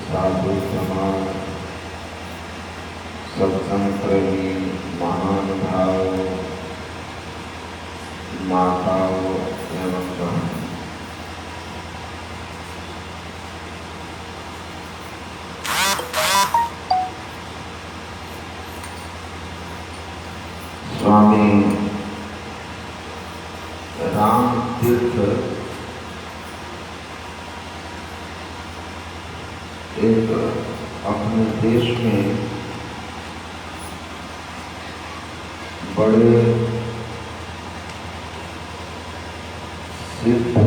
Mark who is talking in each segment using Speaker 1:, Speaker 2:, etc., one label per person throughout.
Speaker 1: साधु समाज, सत्संग प्रेमी, महान भाव, माताओं एवं बहन, स्वामी राम तीर्थ एक अपने देश में बड़े सिद्ध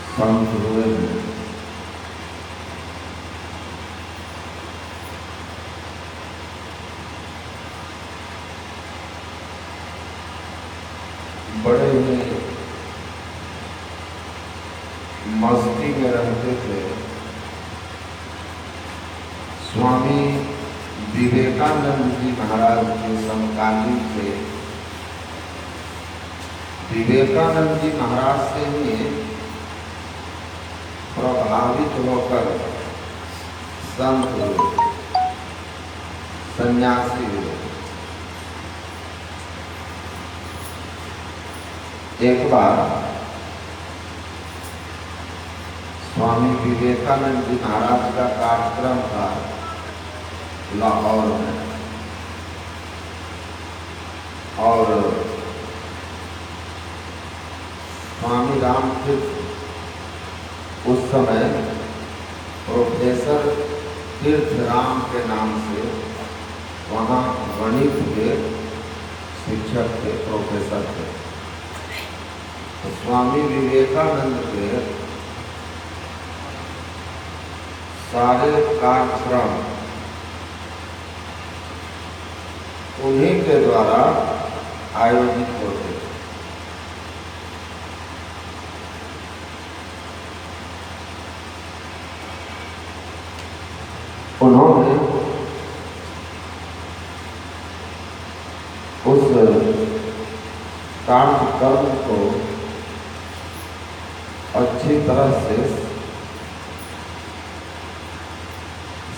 Speaker 1: संत हुए हैं। बड़े ही मस्ती में रहते थे। स्वामी विवेकानंद जी महाराज के समकालीन थे। विवेकानंद जी महाराज से ही प्रभावित होकर संत हुए, सन्यासी हुए। एक बार स्वामी विवेकानंद जी महाराज का कार्यक्रम था लाहौर में, और स्वामी रामतीर्थ उस समय प्रोफेसर तीर्थराम के नाम से वहाँ गणित के शिक्षक थे, प्रोफेसर थे। तो स्वामी विवेकानंद के सारे कार्यक्रम उन्हीं के द्वारा आयोजित होते। उन्होंने उस कार्यक्रम को अच्छी तरह से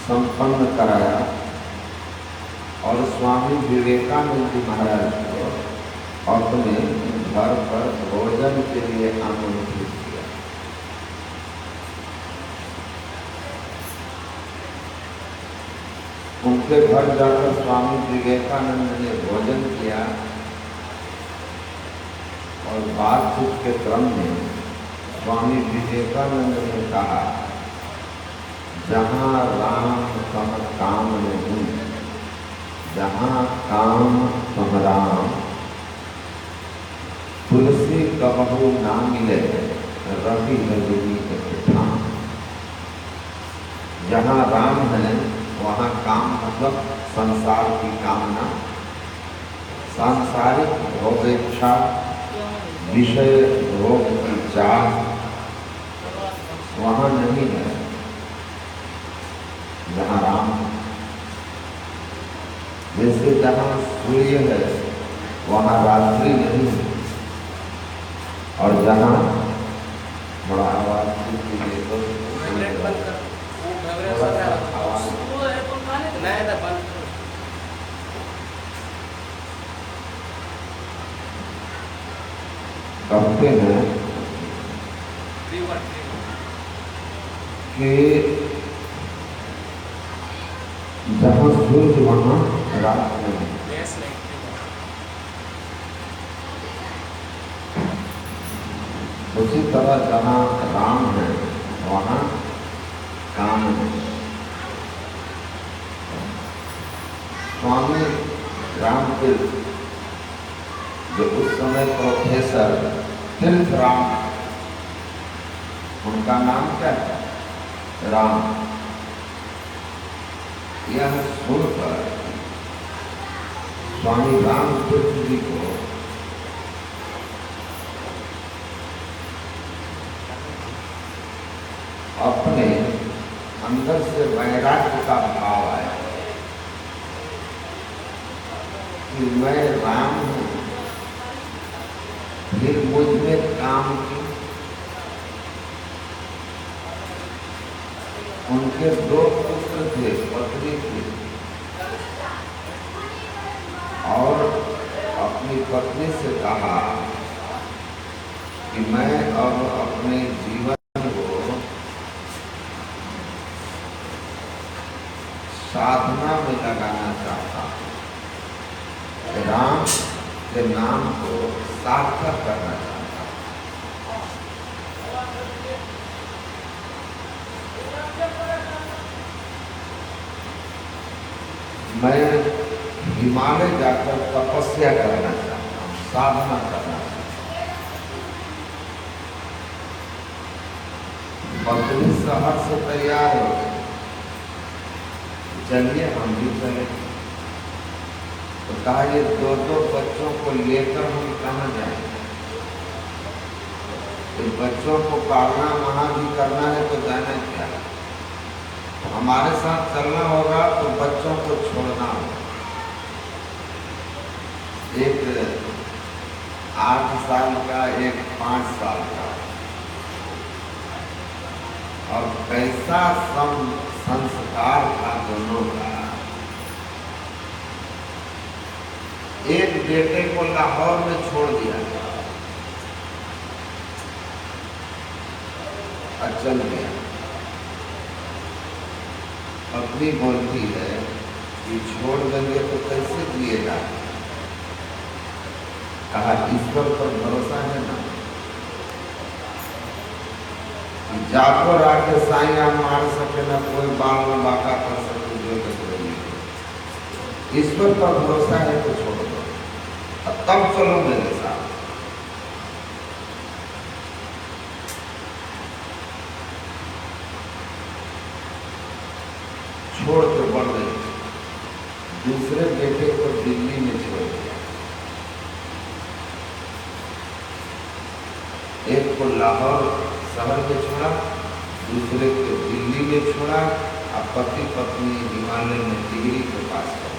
Speaker 1: संपन्न कराया और स्वामी विवेकानंद जी महाराज को अपने घर पर भोजन के लिए आमंत्रित किया। उनके घर जाकर स्वामी विवेकानंद ने भोजन किया और बातचीत के क्रम में स्वामी विवेकानंद ने कहा, जहाँ राम तम काम नहीं, जहाँ काम तम राम, तुलसी कबहू ना मिले रवि रजनी के ठाम। जहाँ राम है वहाँ काम मतलब संसार की कामना, सांसारिक भोगेच्छा, विषय भोग की चाह वहाँ नहीं है। जहाँ राम, जैसे जहाँ सूर्य है वहाँ रात्रि नहीं है, और जहाँ बड़ा आवाज कहते हैं कि जहाँ सूर्य वहाँ रात नहीं। उसी तरह जहाँ राम है वहाँ काम है। स्वामी रामतीर्थ जो उस समय प्रोफेसर तीर्थराम, उनका नाम क्या है? राम। यह सुनकर स्वामी रामतीर्थ जी को अपने अंदर से वैराग्य का भाव आया कि मैं राम हूँ, फिर मुझ में काम की। उनके दो पुत्र थे, पत्नी थी, और अपनी पत्नी से कहा कि मैं अब अपने जीवन को साधना में लगाना चाहता हूँ, राम के नाम को सार्थक करना चाहता हूँ। मैं हिमालय जाकर तपस्या करना चाहता हूँ, साधना करना चाहता हूँ। पत्नी शहर से तैयार हो गई, चलिए हम भी चले। तो कहा ये दो बच्चों को लेकर हम कहाँ जाएंगे? तो बच्चों को पालना वहां भी करना है तो जाना क्या? हमारे साथ चलना होगा तो बच्चों को छोड़ना होगा। एक 8 साल का, एक 5 साल का, और कैसा संस्कार था दोनों का। एक बेटे को लाहौर में छोड़ दिया और चल गया। पत्नी बोलती है कि छोड़ देंगे तो कैसे जिएगा? कहा ईश्वर पर भरोसा है ना, जाकर आके साइया मार सके ना, कोई बाल में बाका कर सके, जो करेगी। ईश्वर पर भरोसा है तो छोड़ दो, तब चलो मेरे साथ। छोड़ के बढ़ गई। दूसरे बेटे को दिल्ली में छोड़ दिया, एक को लाहौर शहर में छोड़ा, दूसरे को दिल्ली में छोड़ा। अब पति पत्नी हिमालय में डिग्री के पास गए।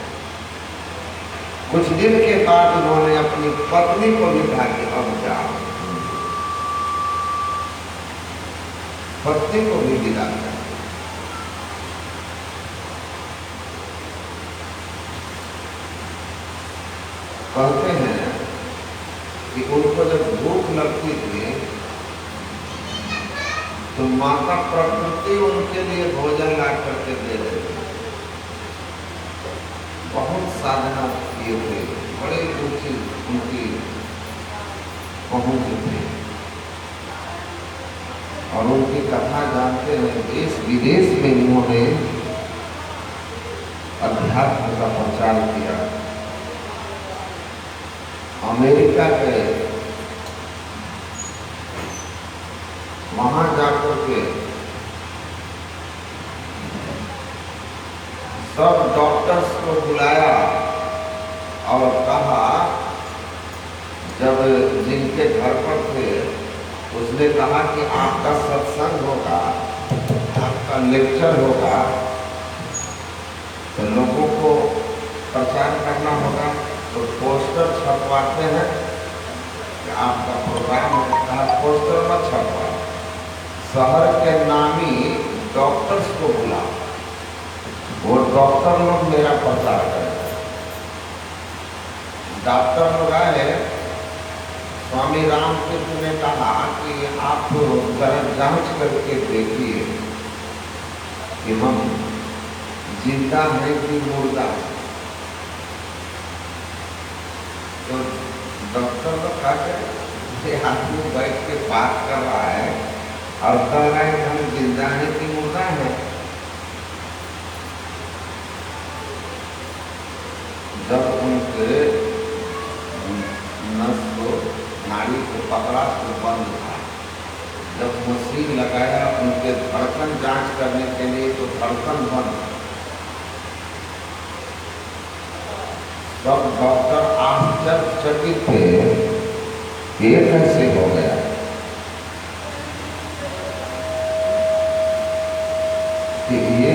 Speaker 1: कुछ दिन के बाद उन्होंने अपनी पत्नी को भी कहा कि अब जाओ, पत्नी को भी विदा कर। कहते हैं कि उनको जब भूख लगती थी तो माता प्रकृति उनके लिए भोजन ला करके दे देती। बहुत साधना किए थे, बड़े ऊंची उनकी पहुंच थी, और उनकी कथा जानते हैं। देश विदेश में इन्होंने अध्यात्म का प्रचार किया। अमेरिका गए, वहां जाकर के सब डॉक्टर्स को बुलाया और कहा, जब जिनके घर पर थे उसने कहा कि आपका सत्संग होगा, आपका लेक्चर होगा, तो लोगों को प्रचार करना होगा, तो पोस्टर छपवाते हैं कि आपका प्रोग्राम होता है। पोस्टर मत छपवा, शहर के नामी डॉक्टर्स को बुला, वो डॉक्टर लोग मेरा प्रचार करें। डॉक्टर लोग आए, स्वामी रामकृष्ण ने कहा कि आप जरा जांच करके देखिए कि हम जिंदा हैं कि मुर्दा। तो डॉक्टर लोग कहा कि आदमी बैठ के बात कर रहा है और कह रहा है कि हम जिंदा हैं कि मुर्दा हैं। जब उनके नस को, नाड़ी को पकड़ा तो बंद था। जब मशीन लगाया उनके धड़कन जांच करने के लिए तो धड़कन बंद। सब डॉक्टर आश्चर्यचकित थे, ये कैसे हो गया? कि ये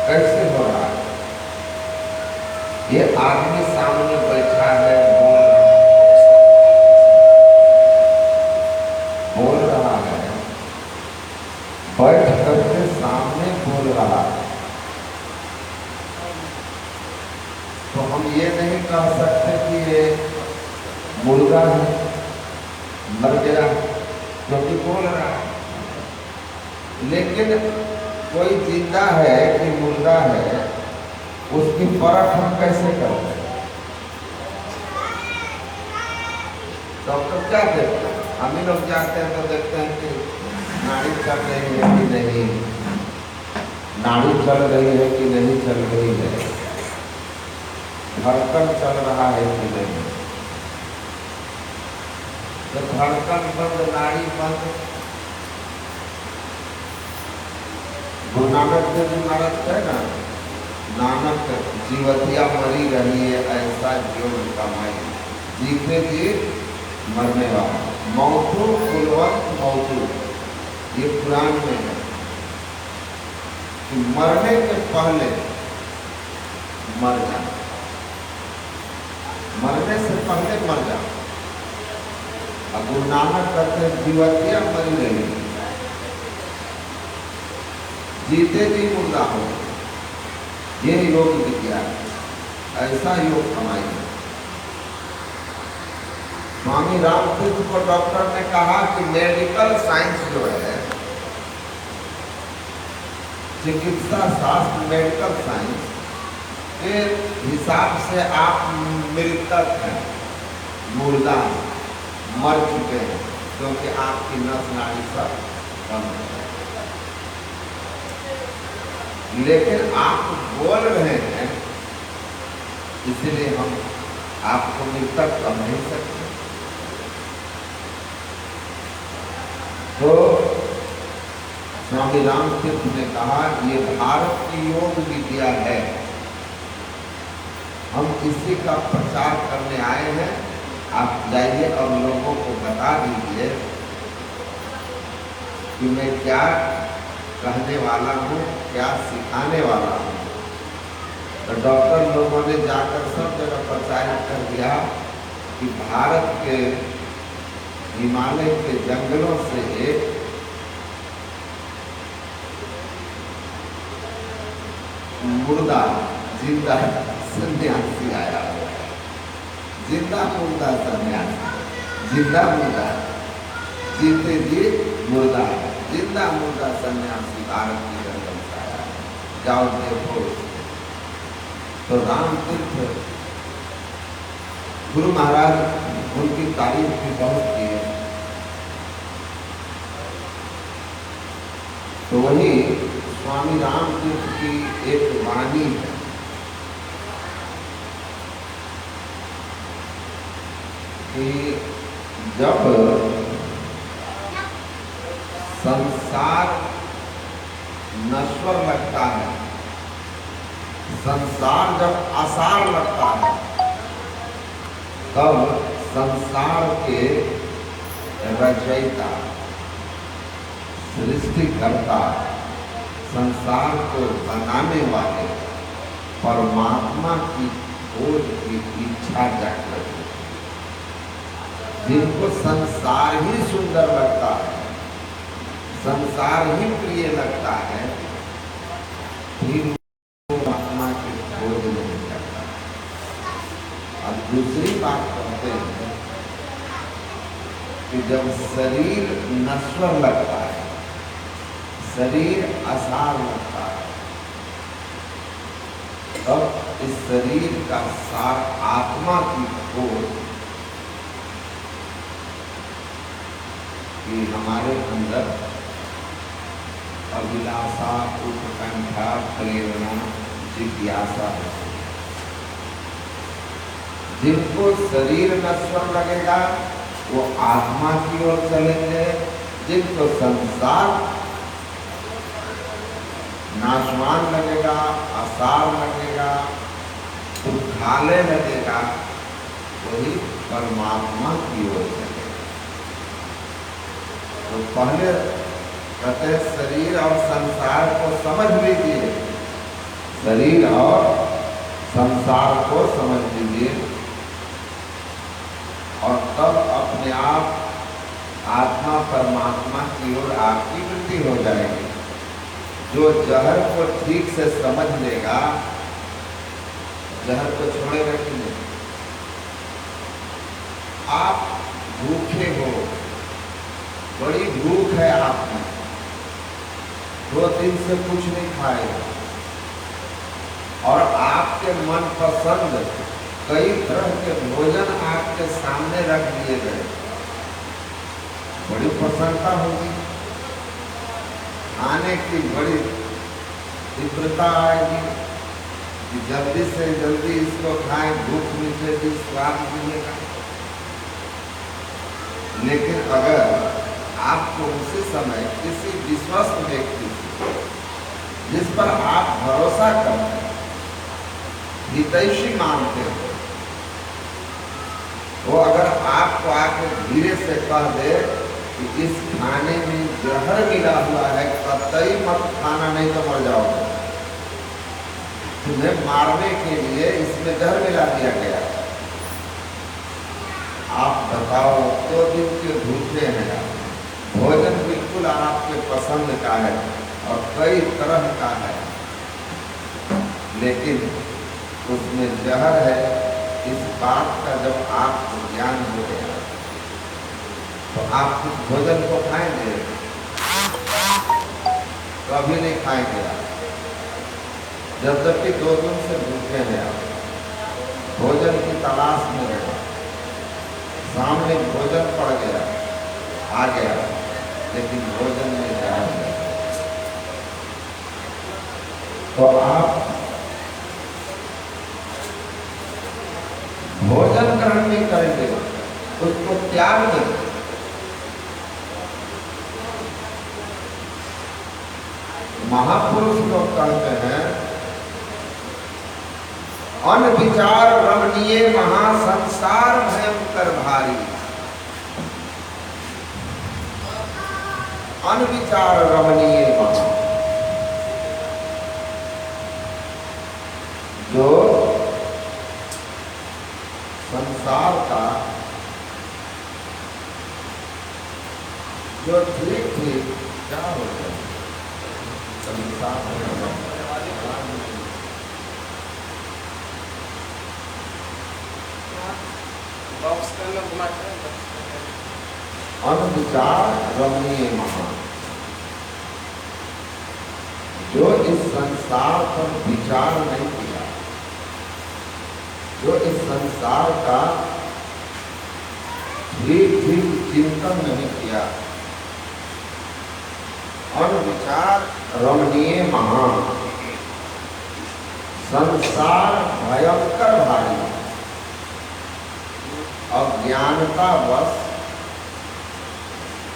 Speaker 1: कैसे हो रहा है? ये आदमी सामने बैठा है, बोल रहा है, बैठ ये नहीं कह सकते कि ये मुर्गा है, मर गया क्योंकि बोल रहा है। लेकिन कोई जिंदा है कि मुर्गा है, उसकी परख हम कैसे करते हैं? डॉक्टर क्या देखते हैं? हम ही लोग जाते हैं तो देखते हैं कि नाड़ी चल रही है कि नहीं, नाड़ी चल रही है कि नहीं चल रही है, धड़कन चल रहा है कि नहीं। तो धड़कन बंद, नाड़ी बंद, गुरु नानक देव जी महाराज है ना, नानक जीवतिया मरी रही है ऐसा जीवन कमाई, जीते जी मरने वाला। मौतू कुलवंत मौतू, ये पुराण में है कि मरने के पहले मर जाना, मरने से पहले मर जाना। अब गुरु नानक कहते हैं जीवतिया मरी रही, जीते जी मुर्दा हो। ये योग विज्ञान, ऐसा योग कमाई है। स्वामी रामतीर्थ को डॉक्टर ने कहा कि मेडिकल साइंस जो है, चिकित्सा शास्त्र, मेडिकल साइंस के हिसाब से आप मृतक हैं, मुर्दा मर चुके हैं, क्योंकि आपकी नस नाड़ी सब बंद है। लेकिन आप बोल रहे हैं, इसलिए हम आपको मृतक कह नहीं सकते। तो स्वामी रामतीर्थ ने कहा ये भारत की योग विद्या है, हम इसी का प्रचार करने आए हैं। आप जाइए और लोगों को बता दीजिए कि मैं क्या कहने वाला हूँ, क्या सिखाने वाला हूँ। तो डॉक्टर लोगों ने जाकर सब जगह प्रचारित कर दिया कि भारत के हिमालय के जंगलों से एक मुर्दा जिंदा सन्यासी आया हुआ है, जिंदा मुर्दा सन्यासी, जिंदा मुर्दा, जीते जी मुर्दा, जिंदा मुर्दा सन्यासी भारत के जंगल से आया। जाओ देखो। तो रामतीर्थ गुरु महाराज उनकी तारीफ भी बहुत की है। तो वही स्वामी रामतीर्थ की एक वाणी है कि जब संसार नश्वर लगता है, संसार जब आसार लगता है, तब संसार के रचयिता, सृष्टिकर्ता, संसार को बनाने वाले परमात्मा की खोज की इच्छा जागृत होती है। जिनको संसार ही सुंदर लगता है, संसार ही प्रिय लगता है, फिर परमात्मा की खोज नहीं करता। अब दूसरी बात कहते हैं कि जब शरीर नश्वर लगता है, शरीर आसार लगता है, तब इस शरीर का सार आत्मा की खोज कि हमारे अंदर अभिलाषा, उत्कंठा, प्रेरणा, जिज्ञासा है। जिनको शरीर नश्वर लगेगा वो आत्मा की ओर चलेंगे, जिनको संसार नाशवान लगेगा, आसार लगेगा, उठाले लगेगा, वही परमात्मा की ओर चलेगा। तो पहले कहते हैं शरीर और संसार को समझ लीजिए, शरीर और संसार को समझ लीजिए, और तब अपने आप आत्मा परमात्मा की ओर आपकी वृत्ति हो जाएगी। जो जहर को ठीक से समझ लेगा जहर को छोड़ेगा कि नहीं? आप भूखे हो, बड़ी भूख है आप में, 2 दिन से कुछ नहीं खाए और आपके मन पसंद कई तरह के भोजन आपके सामने रख दिए गए, बड़ी प्रसन्नता होगी, खाने की बड़ी तीव्रता आएगी कि जल्दी से जल्दी इसको खाएं, भूख मिटेगी, स्वाद मिलेगा। लेकिन अगर आपको उसी समय किसी विश्वस्त व्यक्ति जिस पर आप भरोसा करते हैं, हितैषी मानते हो, वो अगर आपको आके धीरे से कह दे कि इस खाने में जहर मिला हुआ है, कतई मत खाना नहीं तो मर जाओगे, तुम्हें मारने के लिए इसमें जहर मिला दिया गया, आप बताओ 2 दिन के भूखे हैं, भोजन बिल्कुल आपके पसंद का है और कई तरह का है, लेकिन उसमें जहर है, इस बात का जब आपको ज्ञान हो गया तो आप उस भोजन को खाएंगे? कभी नहीं खाएंगे आप, जब तक कि 2 दिन से भूखे हैं आप, भोजन की तलाश में रहे, सामने भोजन पड़ गया, आ गया, लेकिन भोजन में जहर है, तो आप भोजन ग्रहण नहीं करेंगे, उसको त्याग देंगे। महापुरुष लोग कहते हैं, अनविचार रमणीय महासंसार भयंकर भारी, अनविचार रमणीय महा, जो संसार का जो ठीक ठीक क्या होता है, अनविचार रमणीय महा, जो इस संसार पर विचार नहीं किया, जो इस संसार का ठीक ठीक चिंतन नहीं किया, अनविचार रमणीय महा, संसार भयंकर भारी, अज्ञानतावश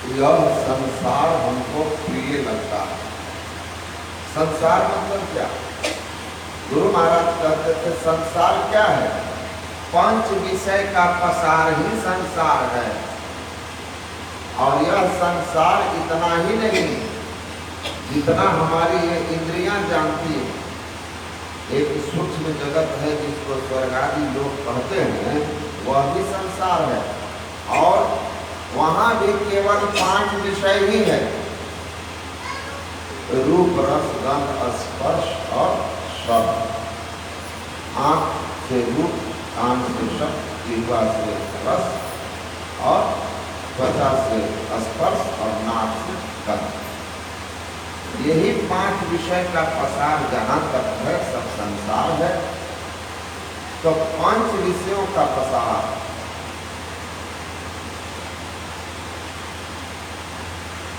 Speaker 1: यह संसार हमको प्रिय लगता है। संसार मतलब क्या? गुरु महाराज कहते थे संसार क्या है? 5 विषय का पसार ही संसार है, और यह संसार इतना ही नहीं जितना हमारी ये इंद्रियां जानती है। एक सूक्ष्म जगत है जिसको स्वर्ग आदि लोग कहते हैं, वह भी संसार है, और वहां भी केवल 5 विषय ही है, रूप रस गंध स्पर्श और शब्द। आंख से रूप, कान से शब्द, जिह्वा से रस और त्वचा से स्पर्श और नाक से गंध। यही 5 विषय का पसार जहां तक है सब संसार है। तो 5 विषयों का पसार,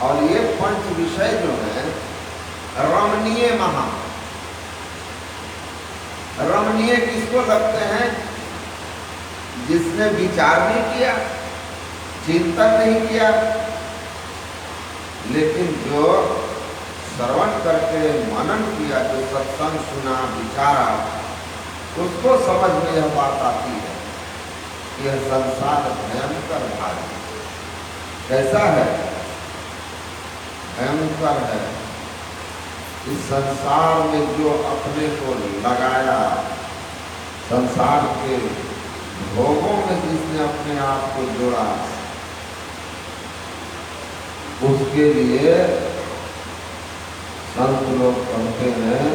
Speaker 1: और ये 5 विषय जो है रमणीय महा, रमणीय किसको लगते हैं? जिसने विचार नहीं किया, चिंतन नहीं किया, लेकिन जो श्रवण करके मनन किया, जो सत्संग सुना, विचारा, उसको समझ में यह बात आती है कि यह संसार भयंकर भारी। कैसा है? भयंकर है। इस संसार में जो अपने को लगाया, संसार के भोगों में जिसने अपने आप को जोड़ा, उसके लिए संत लोग कहते हैं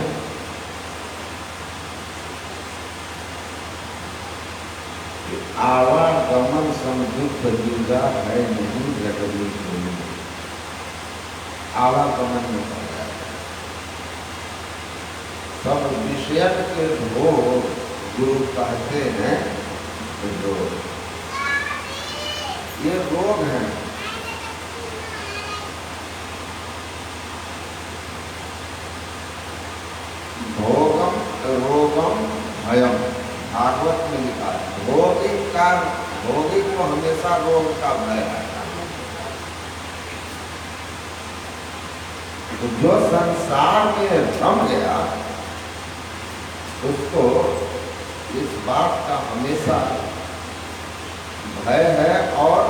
Speaker 1: आवागमन समदुख जुदा है नहीं जगली कोई। आवागमन में पड़ जाता है। सब विषय के भोग गुरु कहते हैं रोग। ये रोग है। भोगम रोगम भयम भागवत में लिखा है। भोगिक को हमेशा रोग का भय रहता है। तो जो संसार में रम गया उसको इस बात का हमेशा भय है और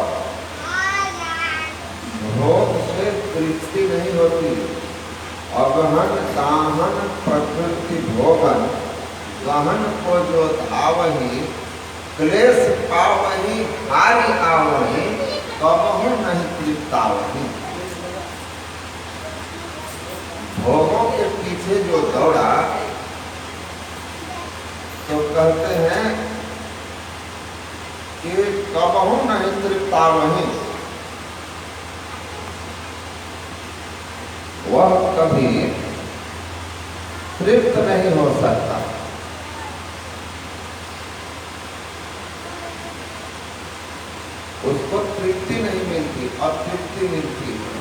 Speaker 1: भोग से तृप्ति नहीं होती। अगहन दाहन प्रकृति भोगन गहन को जो धावही क्लेश पावही हारि आवही कबहु नहीं तृप्तावही। भोगों के पीछे जो दौड़ा तो कहते हैं कि कबहु नहीं तृप्तावही। वह कभी तृप्त नहीं हो सकता। उसको तृप्ति नहीं मिलती, अतृप्ति मिलती है,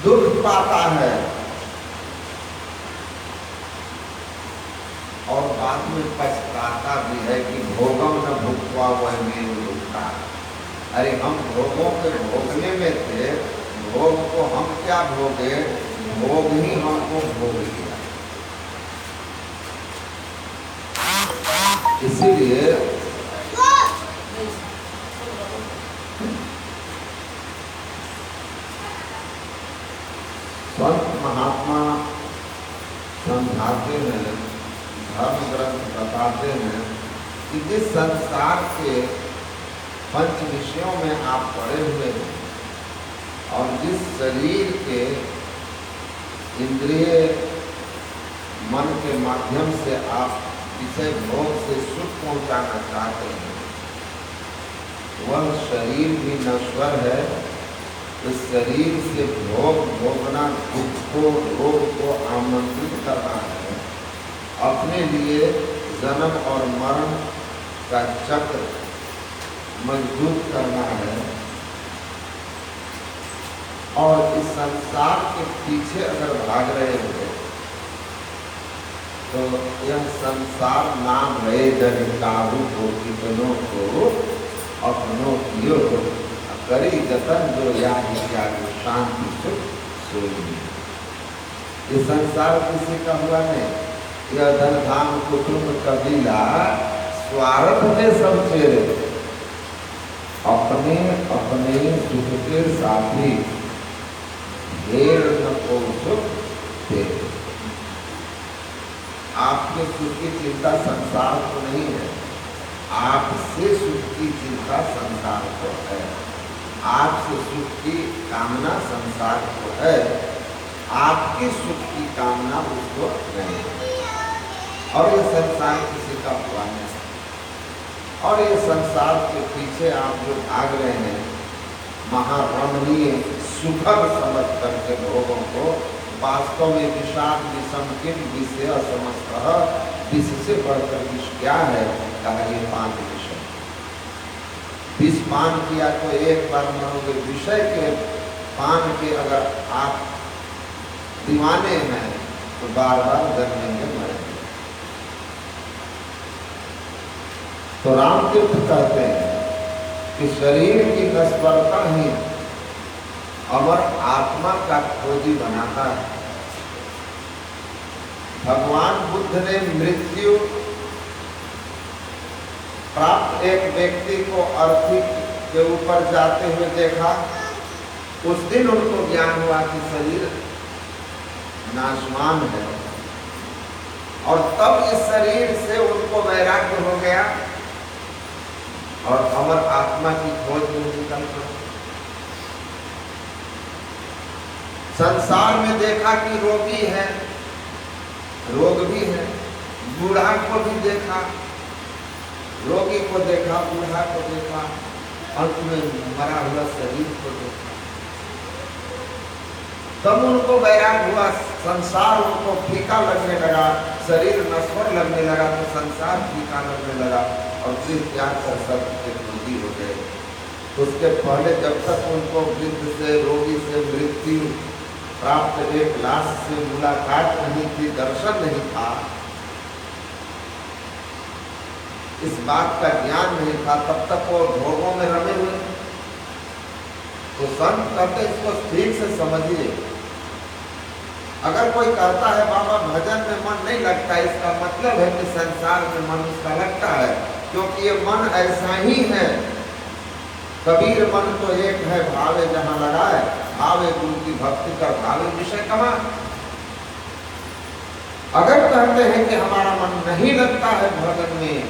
Speaker 1: दुख पाता है और बाद में पछताता भी है कि भोगम न भुगवा वह में दुखता। अरे हम भोगों के भोगने में थे, भोग को हम क्या भोगे, भोग ही हमको भोग लिया। इसीलिए संत महात्मा समझाते हैं, धर्म ग्रंथ बताते हैं कि जिस संसार के पंच विषयों में आप पड़े हुए हैं और जिस शरीर के इंद्रिय मन के माध्यम से आप विषय भोग से सुख पहुंचाना चाहते हैं, वह शरीर भी नश्वर है। इस शरीर से भोग भोगना, दुख को, रोग को आमंत्रित करना है, अपने लिए जन्म और मरण का चक्र मजबूत करना है। और इस संसार के पीछे अगर भाग रहे हो तो यह संसार नाम रहे जन काबू को कितनों को अपनों कियो करी जतन जो याद शांति सुख सोई। ये संसार किसी का हुआ नहीं। यह धन धाम कुटुंब कबीला स्वार्थ में सब चेरे, अपने अपने सुख के साथी ढेर न को सुख दे। आपके सुख की चिंता संसार को नहीं है, आपसे सुख की चिंता संसार को है। आपसे सुख की कामना संसार को है, आपकी सुख की कामना उसको नहीं है। और ये संसार किसी का हुआ नहीं। और ये संसार के पीछे आप जो भाग रहे हैं, महारमणीय सुखद समझ करके भोगों को, वास्तव में विषाद विषमकिन विषय समस्त विष से बढ़कर विष क्या है? कहा ये 5 विषय। विष पान किया तो एक बार मरोगे। विषय के पान के अगर आप दीवाने हैं तो बार बार जन्मेंगे, मरेंगे। तो रामतीर्थ कहते हैं कि शरीर की नश्वरता ही अमर आत्मा का खोजी बनाता है। भगवान बुद्ध ने मृत्यु प्राप्त एक व्यक्ति को अर्थी के ऊपर जाते हुए देखा। उस दिन उनको ज्ञान हुआ कि शरीर नाशवान है, और तब इस शरीर से उनको वैराग्य हो गया और अमर आत्मा की खोज में निकल पड़े। संसार में देखा कि रोगी है, रोग भी है। बूढ़ा को भी देखा रोगी को देखा, बूढ़ा को देखा, अंत में मरा हुआ शरीर को देखा। तब उनको वैराग्य हुआ, संसार उनको फीका लगने लगा, शरीर नश्वर लगने लगा, तो संसार फीका लगने लगा और फिर त्याग कर सब रोगी हो गए। उसके पहले जब तक उनको वृद्ध से, रोगी से मृत्यु प्राप्त, एक लाश से मुलाकात नहीं थी, दर्शन नहीं था, इस बात का ज्ञान नहीं था, तब तक वो भोगों में रमे हुए। तो संत कहते इसको ठीक से समझिए। अगर कोई कहता है बाबा भजन में मन नहीं लगता, इसका मतलब है कि संसार में मन उसका लगता है, क्योंकि ये मन ऐसा ही है। कबीर मन तो एक है, भावे जहां लगाए, भावे गुरु की भक्ति का, भावे विषय कमा। अगर कहते हैं कि हमारा मन नहीं लगता है भजन में,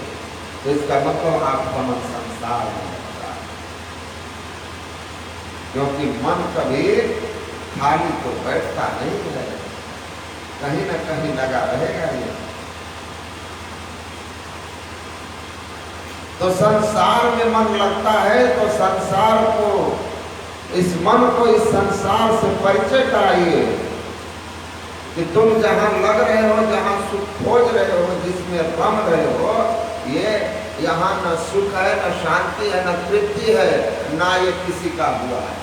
Speaker 1: तो इसका मतलब आपका मन संसार में लगता है, क्योंकि मन कभी खाली तो बैठता नहीं है, कहीं न कहीं लगा रहेगा ये। तो संसार में मन लगता है, तो संसार को, इस मन को इस संसार से परिचय कराइए कि तुम जहां लग रहे हो, जहां सुख खोज रहे हो, जिसमें रम रहे हो, ये यहाँ न सुख है, न शांति है, न तृप्ति है, ना ये किसी का हुआ है,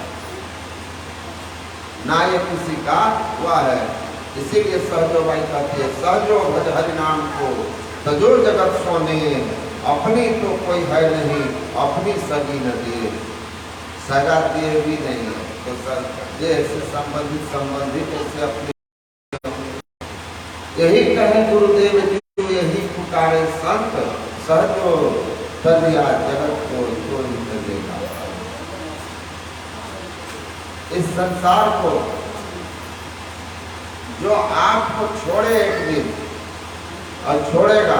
Speaker 1: ना ये किसी का हुआ है। इसीलिए सहजो भाई कहती है, सहजो भज हरि नाम को तजो जगत सोने, अपनी तो कोई है नहीं, अपनी सगी न दिए, सगा दिए भी नहीं, तो देह से संबंधित ऐसे अपनी। यही कहे गुरुदेव जी, यही पुकारे संत, सहजो तजिया जगत को जो ही देगा। इस संसार को जो आपको छोड़े एक दिन और छोड़ेगा,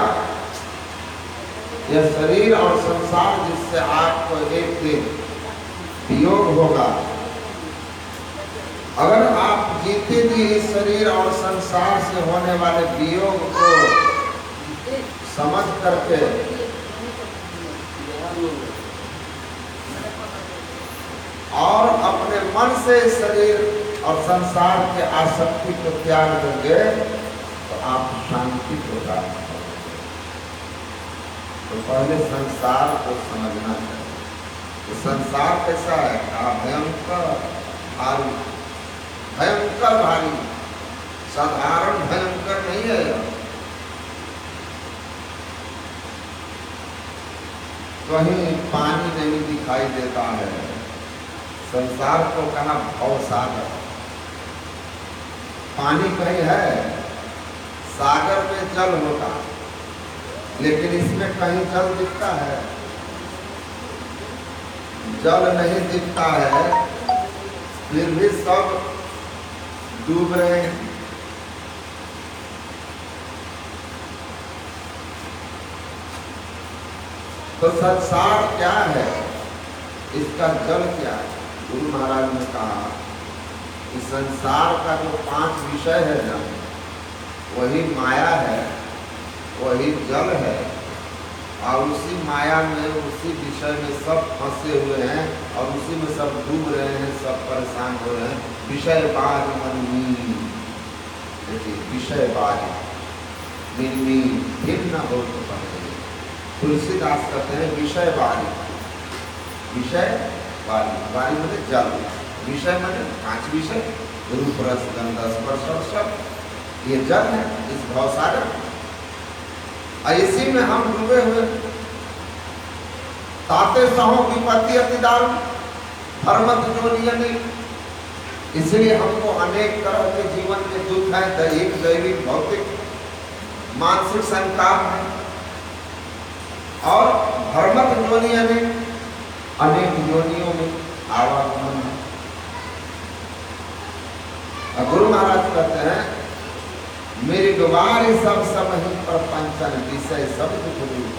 Speaker 1: यह शरीर और संसार जिससे आपको एक दिन वियोग होगा, अगर आप जीते जी इस शरीर और संसार से होने वाले वियोग को समझ करके और अपने मन से शरीर और संसार के आसक्ति को त्याग देंगे, तो आप शांति को प्राप्त करोगे। तो पहले संसार को समझना चाहिए। तो संसार कैसा है? भयंकर भारी, भयंकर भारी, साधारण भयंकर नहीं है। कहीं पानी नहीं दिखाई देता है, संसार को कहा भव सागर। पानी कहीं है, सागर में जल होता, लेकिन इसमें कहीं जल दिखता है? जल नहीं दिखता है, फिर भी सब डूब रहे हैं। तो संसार क्या है, इसका जल क्या है? गुरु महाराज ने कहा कि संसार का जो 5 विषय है ना, वही माया है, वही जल है, और उसी माया में, उसी विषय में सब फंसे हुए हैं और उसी में सब डूब रहे हैं, सब परेशान हो रहे हैं। विषय बाज मनमी, देखिए विषय बाज निर्मी भिन्न हो तो पड़े। तुलसीदास कहते हैं विषय बारी, विषय बारी, बारी मतलब जल, विषय माने 5 विषय, रूप रस गंध स्पर्श और शब्द, ये जल है इस भवसागर। इसी में हम डूबे हुए, ताते सहो विपत्ति अति दारुण, धर्मत जोनियनि। इसलिए हमको अनेक तरह के जीवन में दुख है, दैहिक, दैविक, भौतिक, मानसिक संताप है, और धर्मत जोनियनि, अनेक योनियों में आवागमन है। गुरु महाराज कहते हैं, मेरे गवार सब समहि प्रपंचन विषय सब दुख रूप।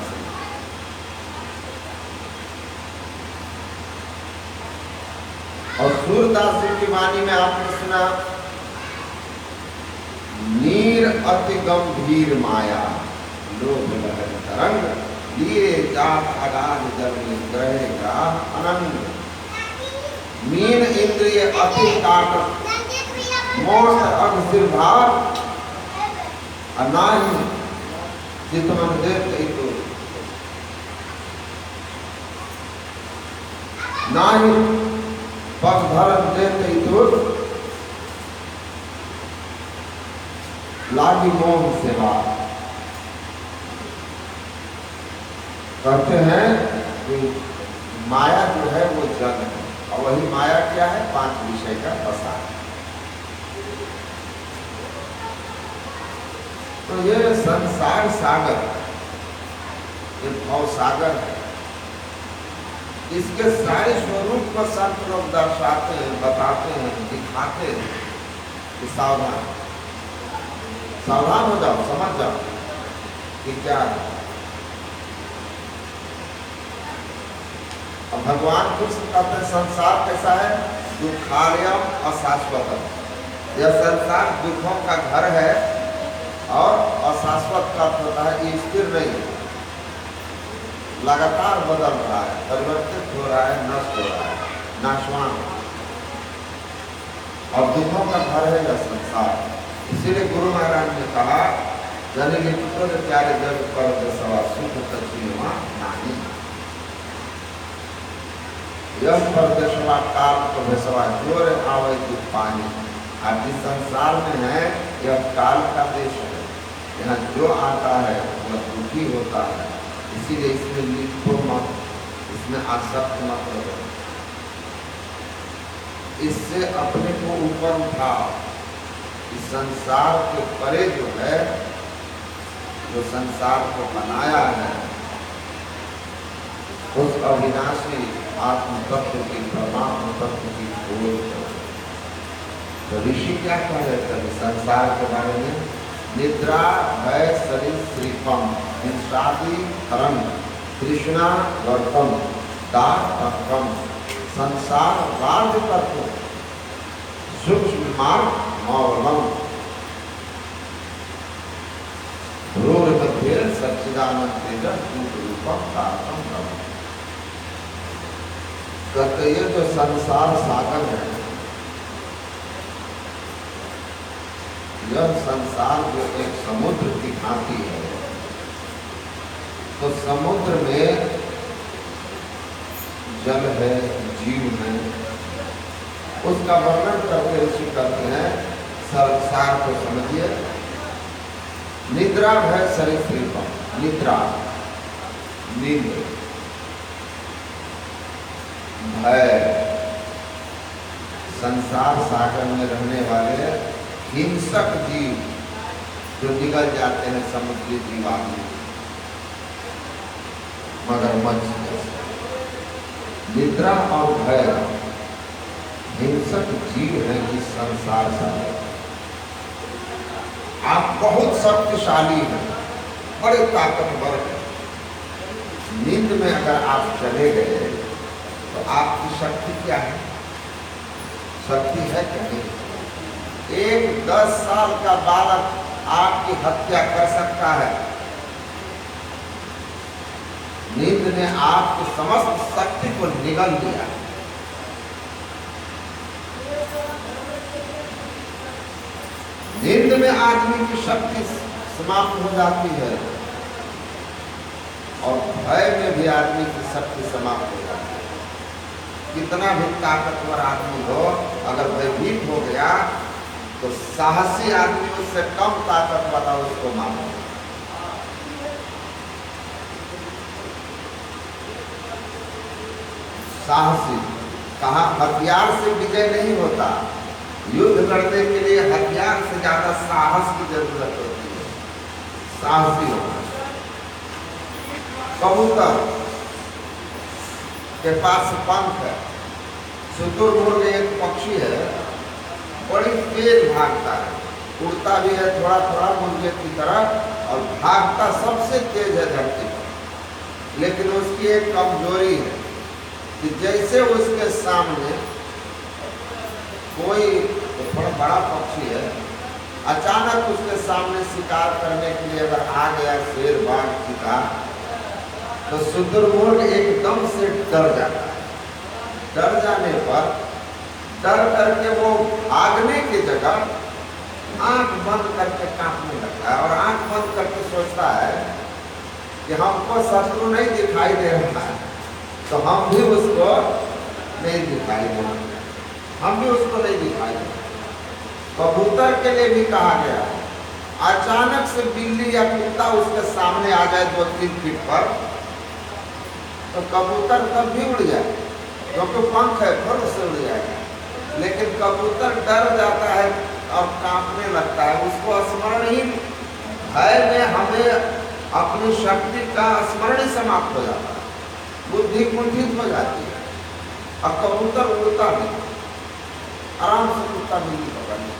Speaker 1: और सूरदास जी की वाणी में आपने सुना, नीर अति गंभीर माया, लोभ लहर तरंग लिए जात अगाध जल में ग्रहेगा अनंत। मीन इंद्रिय अति काटक मोक्ष अग सिर भार अनाही चितमन देते तो नाही पग धरन देते तो लागी मोह सेवा। कहते हैं कि माया जो है वो जग है और वही माया क्या है? 5 विषय का प्रसार। तो ये संसार सागर, ये भव सागर है, इसके सारे स्वरूप को संत लोग दर्शाते हैं, बताते हैं, दिखाते हैं कि सावधान सावधान हो जाओ, समझ जाओ कि क्या है। अब भगवान कृष्ण कहते हैं संसार कैसा है? दुखालयम अशाश्वतम। यह संसार दुखों का घर है और अशाश्वत का होता है, ये स्थिर नहीं है, लगातार बदल रहा है, परिवर्तित हो रहा है, नष्ट हो रहा है, नाशवान। और दुखों का घर है यह संसार। इसीलिए गुरु महाराज ने कहा जननी पुत्र प्यारे जग पर दसवा सुख तत्वा नाही। यह परदेशवा काल को भेसवा जोर आवे दुख पानी। आज जिस संसार में है यह काल का देश है, यहाँ जो आता है वह दुखी होता है। इसीलिए इसमें लिप्तो मत, इसमें आसक्त मत रहो, इससे अपने को ऊपर उठाओ। इस संसार के परे जो है, जो संसार को बनाया है, उस अविनाशी आत्म तत्व की, परमात्म तत्व की खोज करो। तो ऋषि क्या कह रहे थे संसार के बारे में? निद्रा भय शरीर श्रीपम हिंसादि हरम कृष्णा वर्तम दातम संसार बाध्य तत्व सूक्ष्म मार्ग मौलम रोग मध्य सच्चिदानंद तेजस रूपम तारकम ब्रह्म। कहते ये जो संसार सागर है, यह संसार जो एक समुद्र की भांति है, तो समुद्र में जल है, जीव है, उसका वर्णन करते ऋषि कहते हैं संसार को समझिए। निद्रा है शरीर श्रीपम, निद्रा नींद, भय संसार सागर में रहने वाले हिंसक जीव जो निगल जाते हैं समुद्री जीवाणु, मगरमच्छ जैसे। निद्रा और भय हिंसक जीव हैं इस संसार सागर। आप बहुत शक्तिशाली हैं, बड़े ताकतवर हैं, नींद में अगर आप चले गए तो आपकी शक्ति क्या है? शक्ति है क्या? नहीं। एक 10 साल का बालक आपकी हत्या कर सकता है। नींद ने आपकी समस्त शक्ति को निगल दिया। नींद में आदमी की शक्ति समाप्त हो जाती है और भय में भी आदमी की शक्ति समाप्त हो जाती है। कितना भी ताकतवर आदमी हो, अगर भयभीत हो गया तो साहसी आदमी उससे कम ताकत वाला उसको मारो। साहसी कहा हथियार से विजय नहीं होता, युद्ध लड़ने के लिए हथियार से ज्यादा साहस की जरूरत होती है। साहसी होना। कबूतर के पास पंख है, शुतुरमुर्ग एक पक्षी है, बड़ी तेज भागता है, उड़ता भी है थोड़ा थोड़ा मुर्गे की तरह और भागता सबसे तेज है धरती पर। लेकिन उसकी एक कमजोरी है कि जैसे उसके सामने कोई तो थोड़ा बड़ा पक्षी है, अचानक उसके सामने शिकार करने के लिए अगर आ गया शेर बाघ चीता, तो शुतुरमुर्ग एकदम से डर जाता है। डर जाने पर डर करके वो भागने की जगह आंख बंद करके कांपने लगता है और आंख बंद करके सोचता है कि हमको शत्रु नहीं दिखाई दे रहा है तो हम भी उसको नहीं दिखाई दे रहे, हम भी उसको नहीं दिखाई दे। कबूतर के लिए भी कहा गया, अचानक से बिल्ली या कुत्ता उसके सामने आ जाए 2-3 फीट पर तो कबूतर तब भी उड़ जाए, क्योंकि पंख है फुर्र से उड़ जाएगा। लेकिन कबूतर डर जाता है और कांपने लगता है। उसको स्मरण ही, भय में हमें अपनी शक्ति का स्मरण ही समाप्त हो जाता है, बुद्धि कुंठित हो जाती है। अब कबूतर उड़ता नहीं, आराम से कुत्ता बिल्ली पकड़ लेता।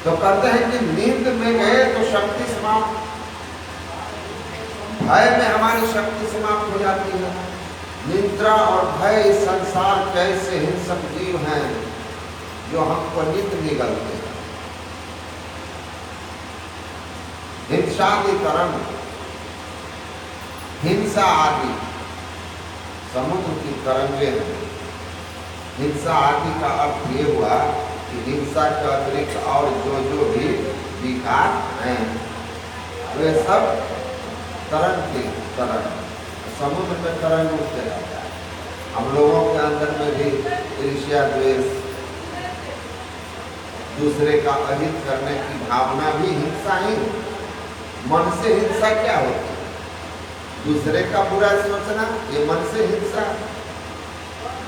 Speaker 1: तो कहते हैं कि नींद में गए तो शक्ति समाप्त, भय में हमारी शक्ति समाप्त हो जाती है। निद्रा और भय इस संसार कैसे हिंसक जीव हैं जो हमको नित निगलते हैं। हिंसादि तरंग, हिंसा आदि समुद्र की तरंगे हैं। हिंसा आदि का अर्थ ये हुआ कि हिंसा के अतिरिक्त और जो भी विकार हैं वे सब तरंग की तरंग, समुद्र में तरंग उठते रहता है। हम लोगों के अंदर में भी ईर्ष्या, द्वेष, दूसरे का अहित करने की भावना भी हिंसा ही। मन से हिंसा क्या होती है? दूसरे का बुरा सोचना, ये मन से हिंसा।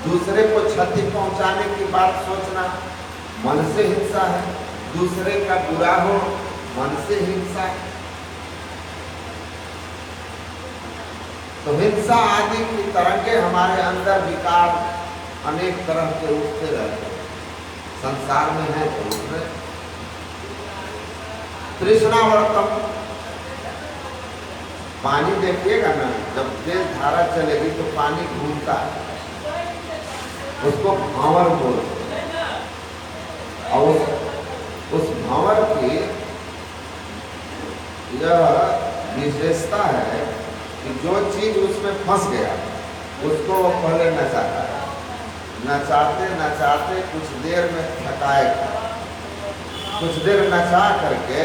Speaker 1: दूसरे को क्षति पहुंचाने की बात सोचना मन से हिंसा है। दूसरे का बुरा हो मन से हिंसा है। तो हिंसा आदि की तरंगे हमारे अंदर विकार अनेक तरह के उठते रहते हैं, संसार में है तो उसमें तृष्णावर्तम। पानी देखिएगा ना, जब तेज धारा चलेगी तो पानी घूमता है, उसको भंवर बोलते हैं। और उस भंवर की यह विशेषता है कि जो चीज उसमें फंस गया उसको वो पहले नचाता है। नचाते नचाते कुछ देर में थकाएगा, कुछ देर नचा करके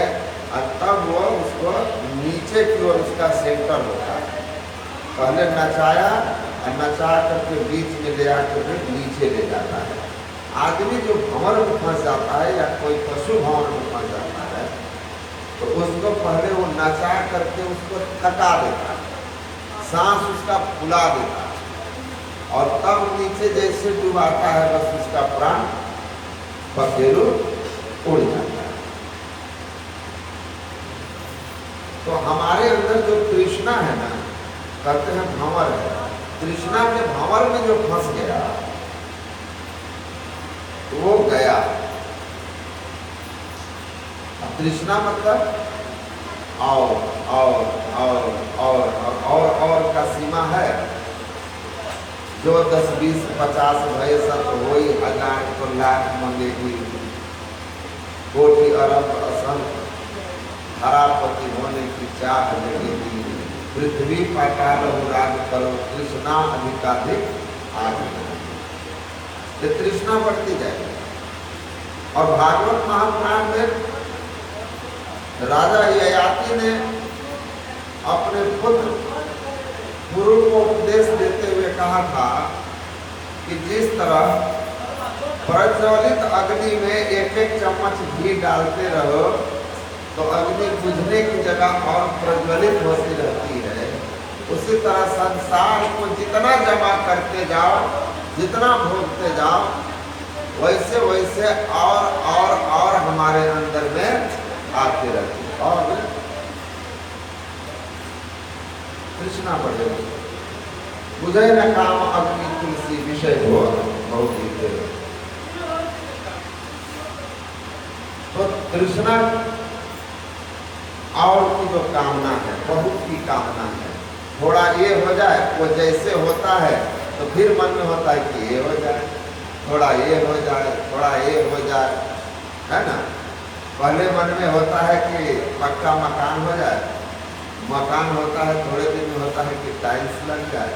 Speaker 1: और तब वो उसको नीचे की ओर उसका सेंटर होता है। पहले नचाया और नचा करके बीच में ले आकर फिर नीचे ले जाता है। आदमी जो भंवर में फंस जाता है या कोई पशु भंवर में फंस जाता है तो उसको पहले वो नचा करके उसको थका देता है, सांस उसका फुला देता है और तब नीचे जैसे डुबाता है बस उसका प्राण पखेरु उड़ जाता है। तो हमारे अंदर जो तृष्णा है ना, कहते हैं भंवर है। तृष्णा के भंवर में जो फंस गया तो वो गया। तृष्णा मतलब और का सीमा है। जो 10, 20, 50 भय सत हो 1000 तो लाख मंगेगी, कोटि अरब असंख्य धरापति होने की चाह लगेगी। पृथ्वी पाताल राज करो, तृष्णा अधिकाधिक आगे। ये तृष्णा बढ़ती जाएगी। और भागवत महापुराण में राजा ययाति ने अपने पुत्र गुरु को उपदेश देते हुए कहा था कि जिस तरह प्रज्वलित अग्नि में 1-1 चम्मच घी डालते रहो तो अग्नि बुझने की जगह और प्रज्वलित होती रहती है, उसी तरह संसार को जितना जमा करते जाओ, जितना भोगते जाओ, वैसे वैसे और हमारे अंदर में आते रहती है और तृष्णा बढ़ेगी। बुझे न काम अग्नि तुलसी विषय हो बहुत ही। तो तृष्णा और की जो कामना है, बहुत की कामना है। थोड़ा ये हो जाए, वो जैसे होता है तो फिर मन में होता है कि ये हो जाए, थोड़ा ये हो जाए, थोड़ा ये हो जाए, है ना। पहले मन में होता है कि पक्का मकान हो जाए, मकान होता है थोड़े दिन में होता है कि टाइल्स लग जाए,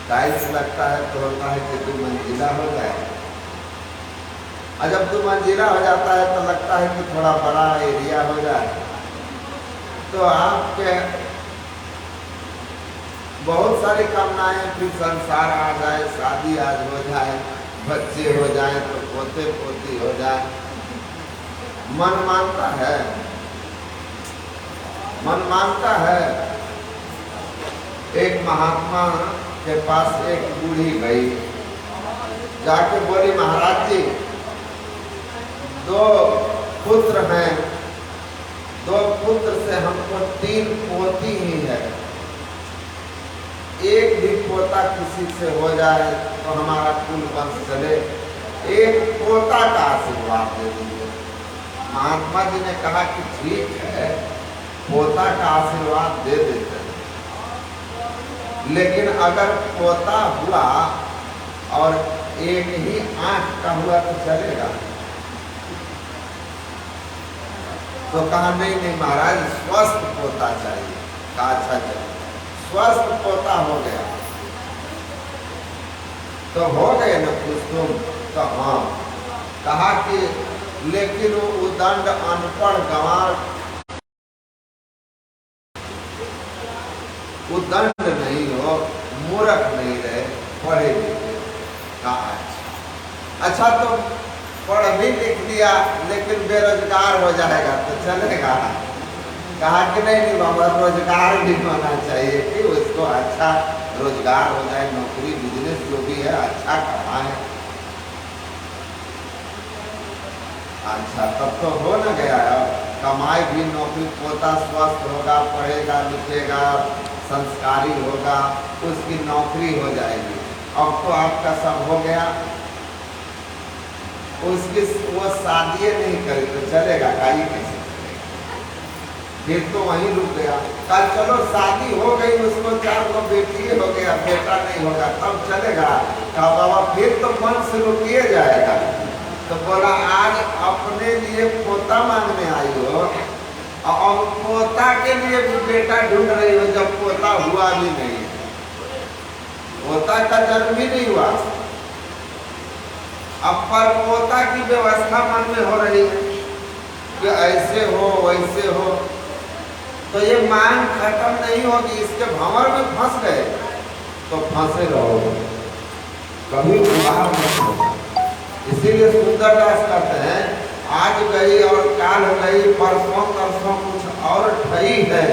Speaker 1: टाइल्स लगता है तो होता है कि 2 मंजिला हो जाए, और जब 2 मंजिला हो जाता है तो लगता है कि थोड़ा बड़ा एरिया हो जाए। तो आपके बहुत सारी कामनाएं, फिर संसार आ जाए, शादी आज हो जाए, बच्चे हो जाए, तो पोते पोती हो जाए, मन मानता है, मन मानता है। एक महात्मा के पास एक बूढ़ी गई, जाके बोली महाराज जी 2 पुत्र हैं, 2 पुत्र से हमको 3 पोती ही है, एक भी पोता किसी से हो जाए तो हमारा कुल वंश चले, एक पोता का आशीर्वाद दे दीजिए। महात्मा जी ने कहा कि ठीक है, पोता का आशीर्वाद दे देते हैं, लेकिन अगर पोता हुआ और एक ही आंख का हुआ तो चलेगा? तो कहा नहीं नहीं महाराज, स्वस्थ पोता चाहिए। कहा अच्छा चलो, स्वस्थ पोता हो गया तो हो गए ना खुश तुम? तो हाँ। कहा कि लेकिन वो उदंड अनपढ़ गंवार, उदंड नहीं हो, मूर्ख नहीं रहे, पढ़े लिखे। कहा अच्छा तो पढ़ भी लिख लिया लेकिन बेरोजगार हो जाएगा तो चलेगा? कहा कि नहीं बाबा, रोजगार भी होना चाहिए कि उसको अच्छा रोजगार हो जाए, नौकरी बिजनेस जो भी है अच्छा कमाए। अच्छा तब तो हो न गया, कमाई भी, नौकरी, पोता स्वस्थ होगा, पढ़ेगा लिखेगा, संस्कारी होगा, उसकी नौकरी हो जाएगी। अब तो आपका सब हो गया, उसकी वो शादी नहीं करे तो चलेगा? काई कैसे? फिर तो वहीं रुक गया। कल चलो शादी हो गई, उसको 4 गो बेटी हो गया, बेटा नहीं होगा, तब चलेगा? कहा बाबा फिर तो मन से रुकिए जाएगा। तो बोला आज अपने लिए पोता मांगने आई हो और पोता के लिए भी बेटा ढूंढ रही हो, जब पोता हुआ भी नहीं, पोता का जन्म ही नहीं हुआ, अब पर पोता की व्यवस्था मन में हो रही है कि ऐसे हो वैसे हो, तो ये मांग खत्म नहीं होगी, इसके भंवर में फंस गए तो फंसे रहोगे, कभी बाहर नहीं होगा। इसीलिए सुंदरदास कहते हैं आज गई और काल गई, परसों तरसों कुछ और ठई है,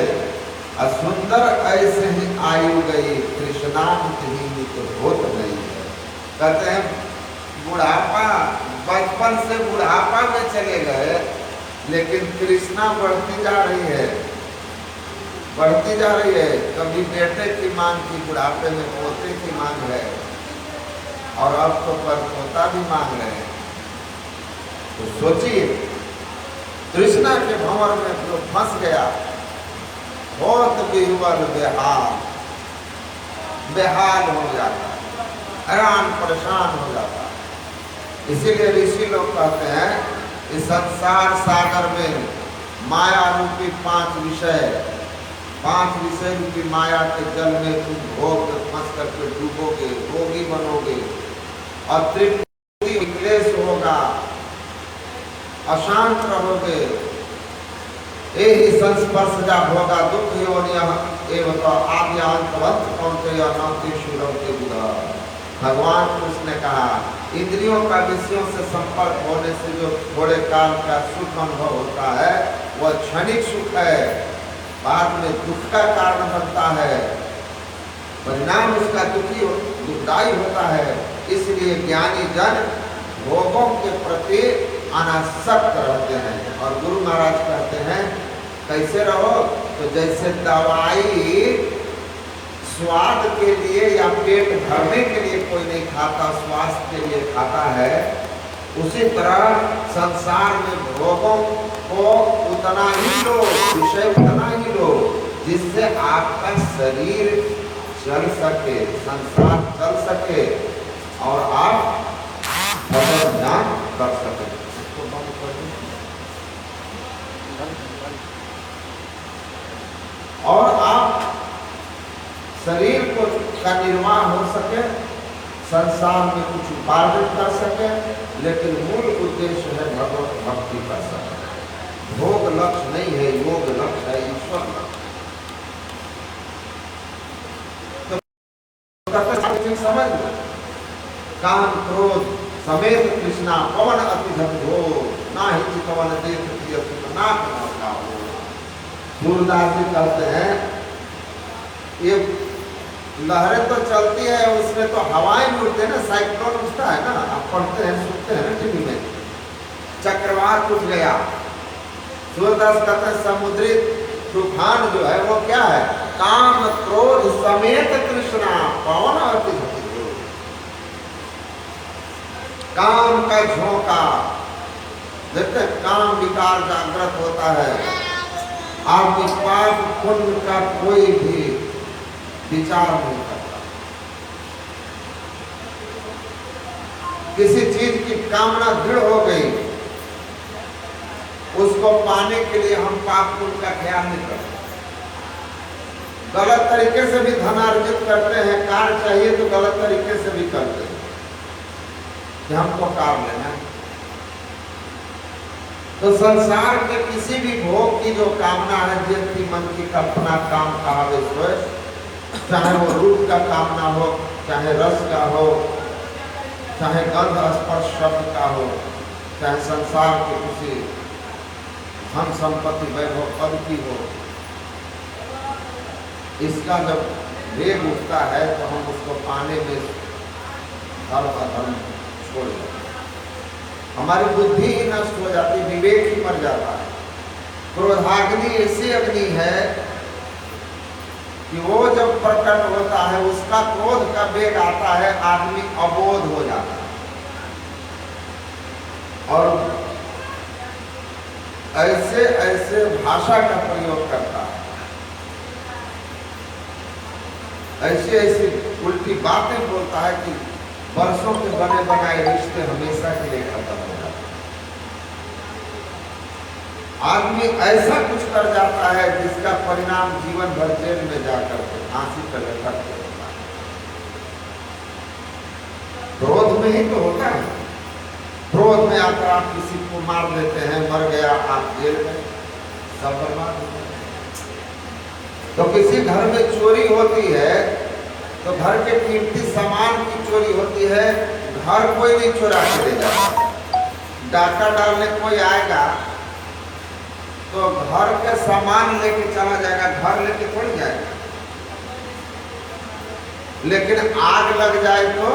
Speaker 1: और सुंदर ऐसे ही आयु गई, कृष्णांत ही तो होत नहीं है। कहते हैं बुढ़ापा, बचपन से बुढ़ापा में चले गए, लेकिन कृष्णा बढ़ती जा रही है, बढ़ती जा रही है। कभी बेटे की मांग की, बुढ़ापे में पोते की मांग है, और अब तो पर पोता भी मांग रहे हैं। तो सोचिए, कृष्णा के भंवर में जो फंस गया, बहुत विह्वल बेहाल, बेहाल हो जाता, हैरान परेशान हो जाता। इसीलिए ऋषि लोग कहते हैं इस संसार सागर में माया रूपी 5 विषय रूपी माया के जल में तुम भोग फंस करके डूबोगे, भोगी बनोगे, और तृप्ति क्लेश होगा, अशांत रहोगे। यही संस्पर्श जा होगा दुख योनिया एवं तो आद्यांतवंत कौनते अनातिशूलों के बुधा। भगवान कृष्ण ने कहा इंद्रियों का विषयों से संपर्क होने से जो थोड़े काल का सुख अनुभव होता है वह क्षणिक सुख है, बाद में दुख का कारण बनता है, परिणाम उसका दुखदायी होता है। इसलिए ज्ञानी जन भोगों के प्रति अनासक्त रहते हैं। और गुरु महाराज कहते हैं कैसे रहो, तो जैसे दवाई स्वाद के लिए या पेट भरने के लिए कोई नहीं खाता, स्वास्थ्य के लिए खाता है, उसी तरह संसार में भोगों को उतना ही लो, विषय उतना ही लो जिससे आपका शरीर चल सके, संसार चल सके और आप भगवत ध्यान कर सके। और शरीर को का निर्वाह हो सके, संसार में कुछ उपार्जन कर सके, लेकिन मूल उद्देश्य है भगवत भक्ति का सके। भोग लक्ष्य नहीं है, योग लक्ष्य है, ईश्वर लक्ष्य। तो समझ लो, काम क्रोध समेत कृष्णा पवन अति हो, ना ही चितवन देख ना हो। सूरदास जी कहते हैं ये लहरें तो चलती है, उसमें तो हवाएं भी उठते हैं ना, साइक्लोन उठता है ना, आप पढ़ते हैं सुनते हैं ना टीवी में, चक्रवात उठ गया। सूरदास कहते हैं समुद्री तूफान जो है वो क्या है, काम क्रोध समेत कृष्णा पवन अति हो। काम का झोंका, देखते काम विकार जागृत होता है, आप पाप पुण्य का कोई भी विचार नहीं करता। किसी चीज की कामना दृढ़ हो गई, उसको पाने के लिए हम पाप पुण्य का ख्याल नहीं करते। गलत तरीके से भी धनार्जित करते हैं, कार चाहिए तो गलत तरीके से भी करते हैं कि हमको कार लेना है। तो संसार के किसी भी भोग की जो कामना है, व्यक्ति मन की कल्पना काम कहावे सोए, चाहे वो रूप का कामना हो, चाहे रस का हो, चाहे गंध स्पर्श शब्द का हो, चाहे संसार के किसी धन संपत्ति वैभव पद की हो, इसका जब वेग उठता है तो हम उसको पाने में धर्म अधर्म छोड़ देते हैं। हमारी बुद्धि ही नष्ट हो जाती, विवेक ही मर जाता है। क्रोधाग्नि ऐसी अग्नि है कि वो जब प्रकट होता है, उसका क्रोध का वेग आता है, आदमी अबोध हो जाता है और ऐसे ऐसे भाषा का प्रयोग करता है, ऐसे ऐसे उल्टी बातें बोलता है कि वर्षों के बने बनाए रिश्ते हमेशा के लिए खत्म हो जाते हैं। आदमी ऐसा कुछ कर जाता है जिसका परिणाम जीवन भर जेल में जाकर के फांसी पर लटकते होता है। क्रोध में ही तो होता है। क्रोध में आकर आप किसी को मार देते हैं, मर गया, आप जेल गए, सब बर्बाद हो गया। तो किसी घर में चोरी होती है तो घर के कीमती सामान की चोरी होती है, घर कोई नहीं चुरा के ले जाता। डाका डालने कोई आएगा तो घर के सामान लेके चला जाएगा, घर लेके थोड़ी जाएगा। लेकिन आग लग जाए तो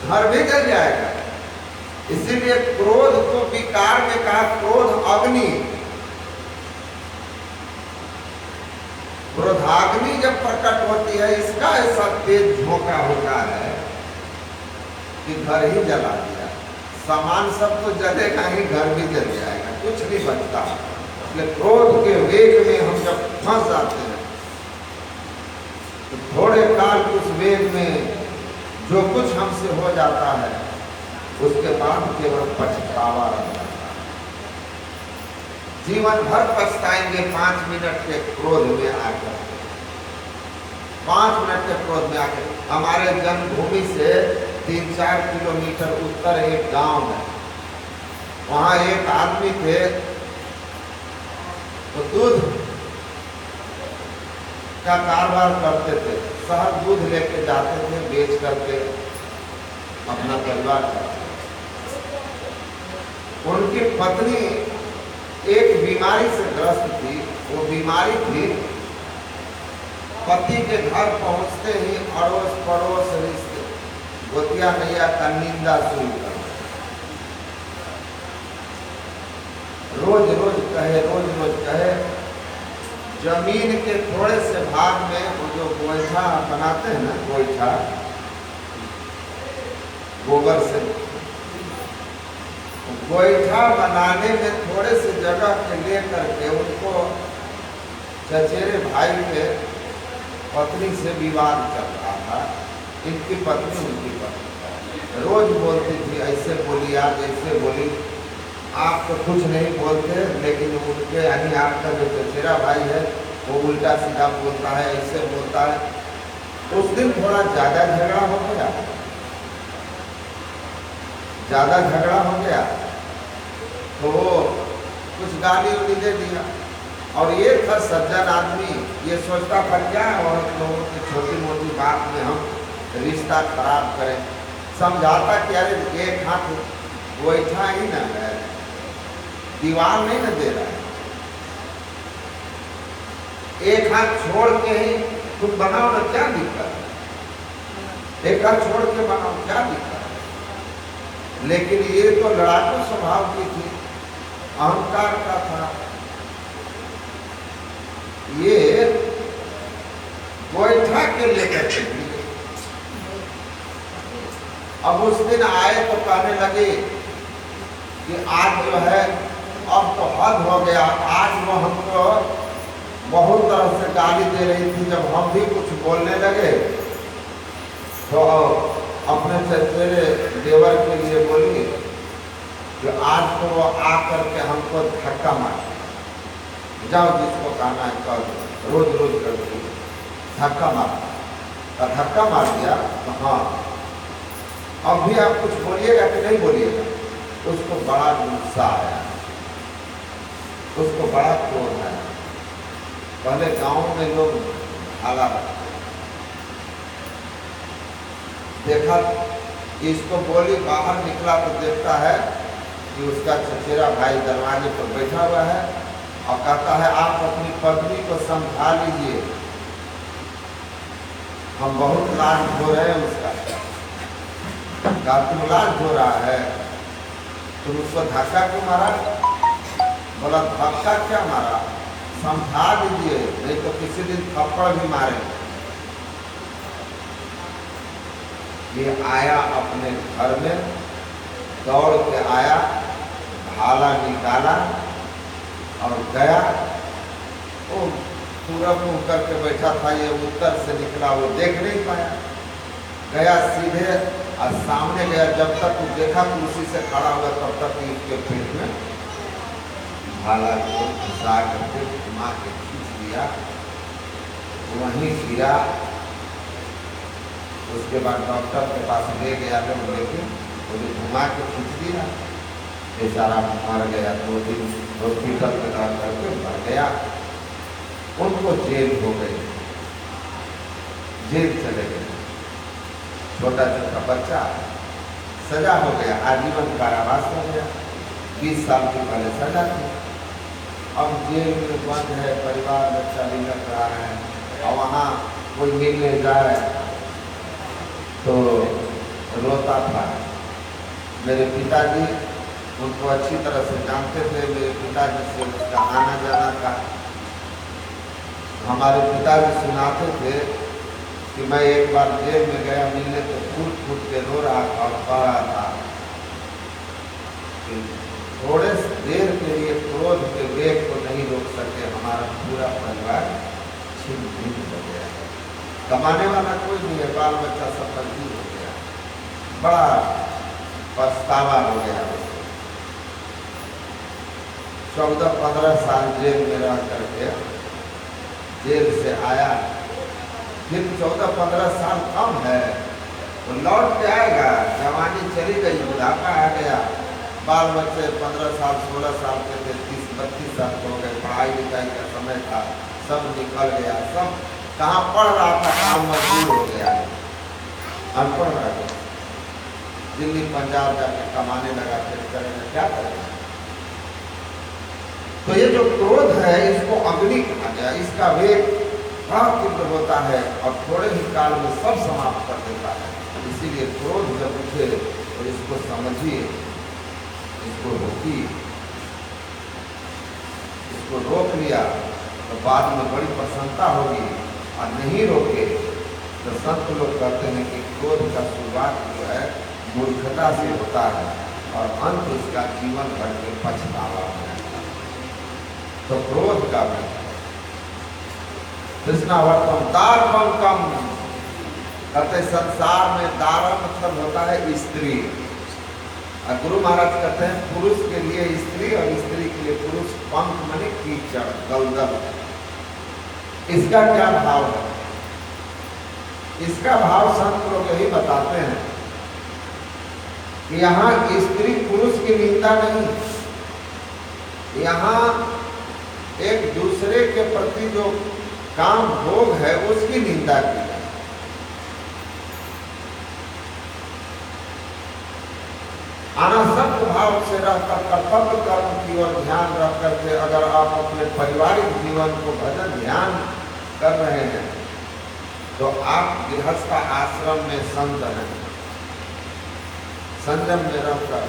Speaker 1: घर भी जल जाएगा। इसीलिए क्रोध को विकार में कहा क्रोध अग्नि। क्रोधाग्नि जब प्रकट होती है, इसका ऐसा तेज झोंका होता है कि घर ही जला दिया। सामान सब तो जलेगा ही, घर भी जल जाएगा, कुछ नहीं बचता। इसलिए क्रोध के वेग में हम जब फंस जाते हैं तो थोड़े काल उस वेग में जो कुछ हमसे हो जाता है, उसके बाद केवल पछतावा रह जाता है। जीवन भर पछताएंगे 5 मिनट के क्रोध में आकर। 5 मिनट के क्रोध में आकर हमारे जन्मभूमि से 3-4 किलोमीटर उत्तर एक गांव है, वहां एक आदमी थे तो दूध का कारोबार करते थे। शहर दूध लेके जाते थे, बेच करके अपना परिवार चलाते। उनकी पत्नी एक बीमारी से ग्रस्त थी। वो बीमारी थी, पति के घर पहुंचते ही अड़ोस पड़ोस रिश्ते गोतिया नैया का निंदा शुरू कर, रोज रोज कहे। जमीन के थोड़े से भाग में वो जो गोईठा बनाते हैं ना, गोईठा गोबर से, गोईठा बनाने में थोड़े से जगह के लेकर के उनको चचेरे भाई के पत्नी से विवाद चल रहा था। इनकी पत्नी उनकी पत्नी रोज बोलती थी, ऐसे बोली आज, ऐसे बोली। आप तो कुछ नहीं बोलते, लेकिन उनके यानी आपका जो चचेरा भाई है वो उल्टा सीधा बोलता है, ऐसे बोलता है। उस दिन थोड़ा ज़्यादा झगड़ा हो गया, ज़्यादा झगड़ा हो गया तो कुछ गाली उली दे दिया। और ये था सज्जन आदमी, ये सोचता था क्या औरत लोगों की छोटी मोटी बात में हम रिश्ता खराब करें। समझाता कि अरे एक हाथ गोईठा ही ना है, दीवार नहीं ना दे रहा है, एक हाथ छोड़ के ही तुम बनाओ ना, क्या दिक्कत है, एक हाथ छोड़ के बनाओ, क्या दिक्कत है। लेकिन ये तो लड़ाकू स्वभाव की थी, अहंकार का था। ये गोईठा के लेकर चली। अब उस दिन आए तो कहने लगे कि आज जो है अब तो हद हो गया। आज वो हमको बहुत तरह से गाली दे रही थी, जब हम भी कुछ बोलने लगे तो अपने चचेरे देवर के लिए बोली कि आज तो वो आ करके हमको धक्का मार, जाओ जिसको कहना है कल, रोज रोज करती धक्का मार। तो धक्का मार दिया तो हाँ, अब भी आप कुछ बोलिएगा कि नहीं बोलिएगा। उसको बड़ा गुस्सा आया, उसको बड़ा क्रोध आया। पहले गांव में लोग भाला देखा, इसको बोली, बाहर निकला तो देखता है कि उसका चचेरा भाई दरवाजे पर बैठा हुआ है और कहता है आप अपनी पत्नी को समझा लीजिए, हम बहुत लाड हो रहे हैं उसका। क्या तुम लाड हो रहा है, तुम उसको धक्का क्यों मारा? बोला धक्का क्या मारा, समझा दीजिए, नहीं तो किसी दिन थप्पड़ भी मारे। ये आया अपने घर में, दौड़ के आया, भाला निकाला और गया। वो पूरब मुँह करके बैठा था, ये उत्तर से निकला, वो देख नहीं पाया। गया सीधे और सामने गया, जब तक वो देखा कुर्सी से खड़ा हुआ तब तक इसके पेट में भाला को घुसा करके घुमा के खींच दिया, वहीं गिरा। उसके बाद डॉक्टर के पास ले गया लोग, लेकिन वो घुमा के खींच दिया, बेचारा मर गया। 2 दिन हॉस्पिटल में रह करके मर गया। उनको जेल हो गई, जेल चले गए। छोटा छोटा बच्चा, सजा हो गया, आजीवन कारावास हो गया। 20 साल की पहले सजा थी, अब जेल में बंद है, परिवार बच्चा भी लग रहा है। और वहाँ कोई मिलने जाए तो रोता था। मेरे पिताजी उनको अच्छी तरह से जानते थे, मेरे पिताजी से उसका आना जाना था। हमारे पिताजी सुनाते थे कि मैं एक बार जेल में गया मिलने तो फूट फूट के रो रहा था और कह रहा था कि थोड़े देर के लिए क्रोध के वेग को नहीं रोक सके, हमारा पूरा परिवार छिन्न भिन्न हो गया। कमाने वाला कोई नहीं है, बाल बच्चा सब बंदी हो गया, बड़ा पछतावा हो गया। 14-15 साल जेल में रह करके जेल से आया, फिर 14-15 साल कम है, वो लौट के आएगा। जवानी चली गई, बुढ़ापा आ गया, बाल बच्चे 15 साल 16 साल के थे, 30-32 साल हो गए, पढ़ाई लिखाई का समय था, सब निकल गया। सब कहाँ पढ़ रहा था, काम मजबूर हो गया, अनपढ़ रह गया, दिल्ली पंजाब जाके कमाने लगा। फिर करेंगे क्या करेगा। तो ये जो क्रोध है, इसको अग्नि कहा गया। इसका वेग बड़ा तीव्र होता है और थोड़े ही काल में सब समाप्त कर देता है। इसीलिए क्रोध जब उठे तो इसको समझिए, इसको रोकिए। इसको रोक लिया तो बाद में बड़ी प्रसन्नता होगी, और नहीं रोके तो संत लोग कहते हैं कि क्रोध का शुरुआत जो है मूर्खता से होता है और अंत इसका जीवन भर के पछतावा है। तो क्रोध का भी कृष्णावर्तम दारपम कम कहते, संसार में दार मतलब होता है स्त्री, और गुरु महाराज कहते हैं पुरुष के लिए स्त्री और स्त्री के लिए पुरुष। पंख माने कीचड़, दलदल। इसका क्या भाव है? इसका भाव संत लोग यही बताते हैं कि यहाँ स्त्री पुरुष की निंदा नहीं, यहाँ एक दूसरे के प्रति जो काम भोग है उसकी निंदा की है। अनासक्त भाव से रहकर कर्तव्य कर्म की ओर ध्यान रख करके अगर आप अपने पारिवारिक जीवन को भजन ध्यान कर रहे हैं तो आप गृहस्थ आश्रम में संत हैं, संयम में रहकर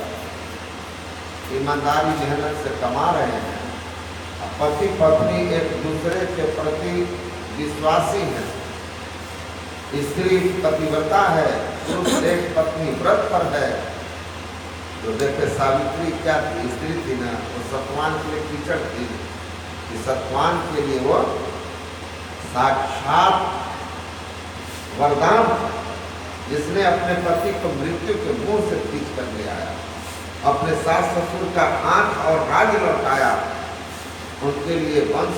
Speaker 1: ईमानदारी मेहनत से कमा रहे हैं, पति पत्नी एक दूसरे के प्रति विश्वासी हैं, स्त्री पतिव्रता है, पुरुष एक पत्नी व्रत पर है। तो देखे सावित्री क्या थी, स्त्री थी ना, वो सतवान के लिए कीचड़ थी कि सतवान के लिए वो साक्षात वरदान, जिसने अपने पति को मृत्यु के मुंह से खींच कर ले आया, अपने सास ससुर का आंख और राज लौटाया, उनके लिए वंश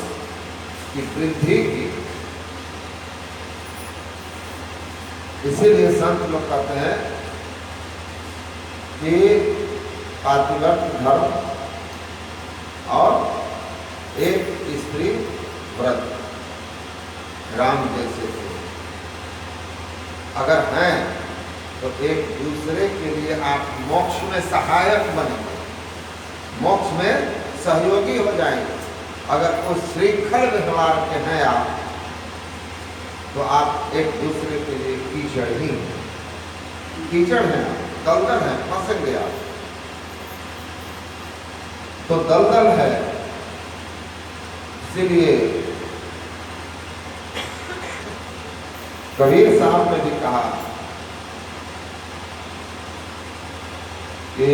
Speaker 1: की वृद्धि की। इसीलिए संत लोग कहते हैं कि पातिव्रत धर्म और एक स्त्री व्रत राम जैसे थे, अगर हैं तो एक दूसरे के लिए आप मोक्ष में सहायक बनेंगे, मोक्ष में सहयोगी हो जाएंगे। अगर उस श्रृंखल व्यवहार के हैं आप तो आप एक दूसरे के लिए कीचड़ ही हैं, कीचड़ हैं, दलदल है, फंसेंगे आप। तो दलदल है, इसीलिए कबीर साहब ने भी कहा कि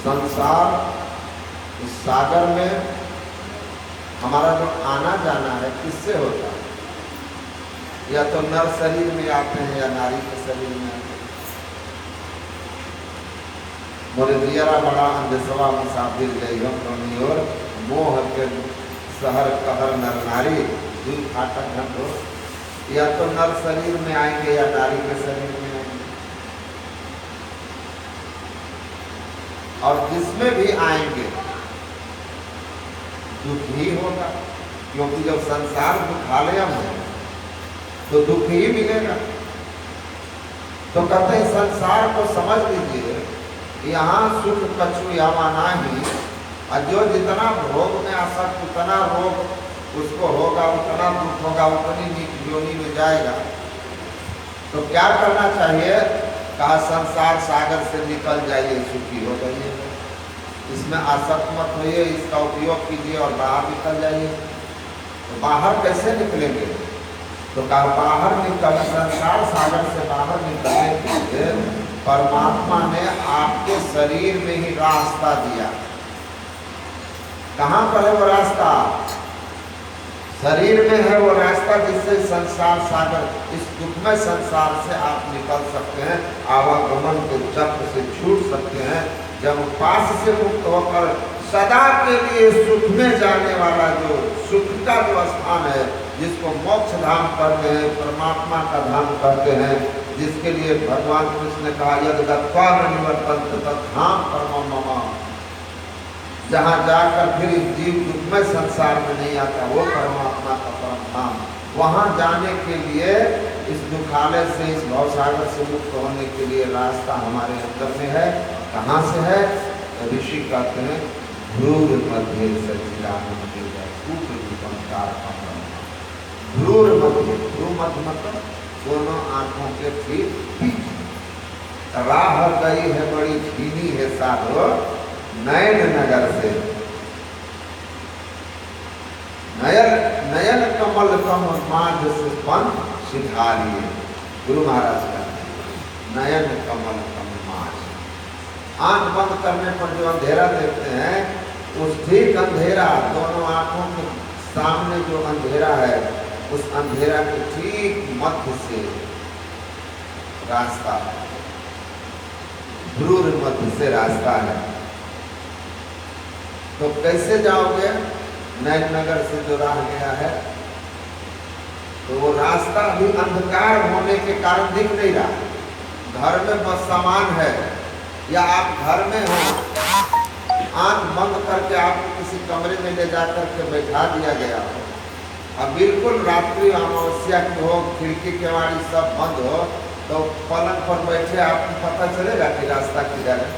Speaker 1: संसार इस सागर में हमारा जो आना जाना है किससे होता है? या तो नर शरीर में आते हैं या नारी के शरीर में आते हैं। मोरे दियरा बड़ा अंधेसवा मुसाफिर गई हम और मोह के शहर कहर नर नारी दुई फाटक घंटो, या तो नर शरीर में आएंगे या नारी के शरीर में आएंगे। और जिसमें भी आएंगे दुख ही होगा, क्योंकि जब संसार दुखालय है तो दुख ही मिलेगा। तो कहते हैं संसार को समझ लीजिए, यहाँ सुख कछु यावाना ही, और जो जितना भोग में आसक्त उतना रोग उसको होगा, उतना दुख होगा, उतनी नीच योनि में जाएगा। तो क्या करना चाहिए? कहा संसार सागर से निकल जाइए, सुखी हो जाइए, इसमें आसक्त मत होइए, इसका उपयोग कीजिए और बाहर निकल जाइए। तो बाहर कैसे निकलेंगे? तो कहा बाहर निकल, संसार सागर से बाहर निकलने के लिए परमात्मा ने आपके शरीर में ही रास्ता दिया। कहाँ पर है वो रास्ता? शरीर में है वो रास्ता, जिससे संसार सागर, इस दुखमय संसार से आप निकल सकते हैं, आवागमन के चक्र से छूट सकते हैं। जब पास से मुक्त होकर सदा के लिए सुख में जाने वाला जो सुख का जो स्थान है, जिसको मोक्ष धाम कहते हैं, परमात्मा का धाम कहते हैं, जिसके लिए भगवान कृष्ण ने कहा यद गत्वा न निवर्तन्त तद्धाम परमं मम, जहाँ जाकर फिर इस जीव दुखमय संसार में नहीं आता, वो परमात्मा का परम धाम। वहाँ जाने के लिए इस दुखालय से, इस भवसागर से मुक्त होने के लिए रास्ता हमारे अंदर में है। कहाँ से है? ऋषि कहते हैं ध्रुव मध्य सच्चिदानंद ध्रुव मध्य, ध्रुव मध्य मतलब दोनों आंखों के ठीक पीछे। राह गई है बड़ी धीमी है साधो नयन नगर से, नयन कमल कम माध से पंथ सिधारिए। गुरु महाराज का नयन कमल कम माध, आंख बंद करने पर जो अंधेरा देखते हैं, उस ठीक अंधेरा, दोनों आंखों के सामने जो अंधेरा है, उस अंधेरा के ठीक मध्य से रास्ता है, ध्रुव मध्य से रास्ता है। तो कैसे जाओगे? नयननगर से जो राह गया है, तो वो रास्ता भी अंधकार होने के कारण दिख नहीं रहा। घर में बस सामान है, या आप घर में हो, आंख बंद करके आपको किसी कमरे में ले जाकर के बैठा दिया गया हो, अब बिल्कुल रात्रि अमावस्या की हो, खिड़की केवाड़ी सब बंद हो, तो पलंग पर बैठे आपको पता चलेगा कि रास्ता किधर है,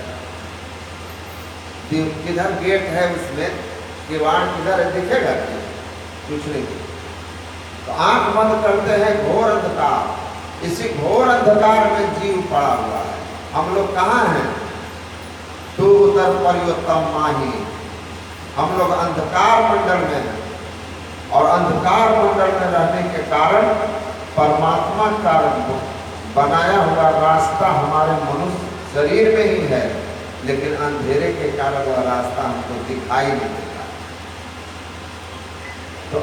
Speaker 1: किधर गेट है, उसमें किवाड़ किधर है, दिखेगा क्या? कुछ नहीं। तो आंख बंद करते हैं, घोर अंधकार। इसी घोर अंधकार में जीव पड़ा हुआ है। हम लोग कहाँ हैं? तू उधर परियोत्तम माही। हम लोग अंधकार मंडल में हैं, और अंधकार मंडल में रहने के कारण परमात्मा का बनाया हुआ रास्ता हमारे मनुष्य शरीर में ही है, लेकिन अंधेरे के कारण वह रास्ता हमको दिखाई नहीं देता। तो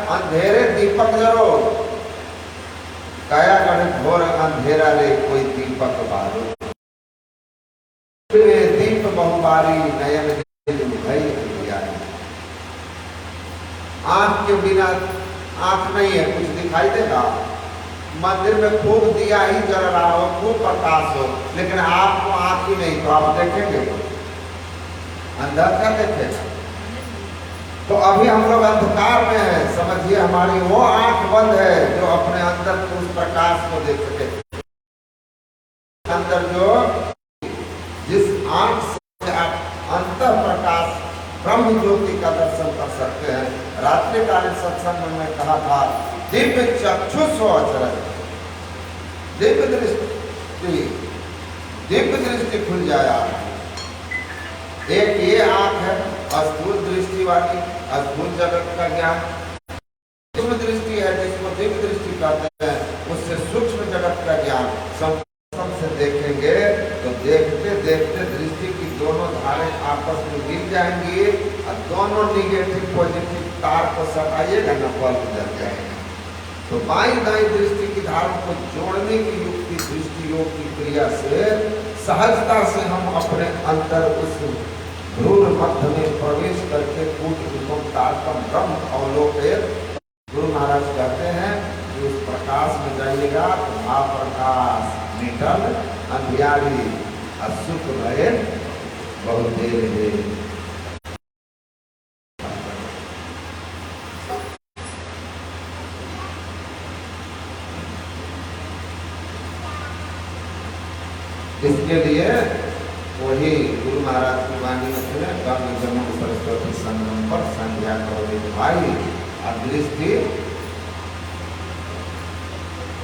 Speaker 1: अंधेरे दीपक जरो, काया गण घोर अंधेरा रे कोई दीपक बारो, दीप बहुबारी नयन भई अंधियारी। आंख के बिना, आंख नहीं है, कुछ दिखाई देगा? मंदिर में खूब दिया ही जल रहा हो, खूब प्रकाश हो, लेकिन आपको आंख ही नहीं, तो आप देखेंगे? अंदर क्या देखेगा? तो अभी हम लोग अंधकार में हैं, समझिए हमारी वो आंख बंद है जो अपने अंदर के उस प्रकाश को देख सके। अंदर जो जिस आंख से आप अंतर प्रकाश ब्रह्म ज्योति का दर्शन कर सकते हैं। रात्रिकालीन सत्संग में मैं कहा था, दिव्य चक्षुष अचरज, दिव्य दृष्टि खुल जाए आपकी। एक ये आंख है अस्थूल दृष्टि वाली, अस्थूल जगत का ज्ञान। सूक्ष्म दृष्टि है जिसको दिव्य दृष्टि कहते हैं, उससे सूक्ष्म जगत का ज्ञान। संपर्क से देखेंगे तो देखते देखते दृष्टि की दोनों धारें आपस में मिल जाएंगी, और दोनों निगेटिव पॉजिटिव तार को सटाइएगा न, बल्ब जल जाएगा। तो बाई दाई दृष्टि की धारों को जोड़ने की युक्ति दृष्टि योग की क्रिया से सहजता से हम अपने अंतर उस भ्रूण मध्य में प्रवेश करके कूट रूपम तारकम ब्रह्म अवलोकित। गुरु महाराज कहते हैं कि उस प्रकाश में जाइएगा तो महाप्रकाश निकल अंधियारी असुख भय बहुत देर है। इसके लिए वही गुरु महाराज की वाणी में थे, गंग जमुन सरस्वती संगम पर संध्या करो भाई, अदृष्टि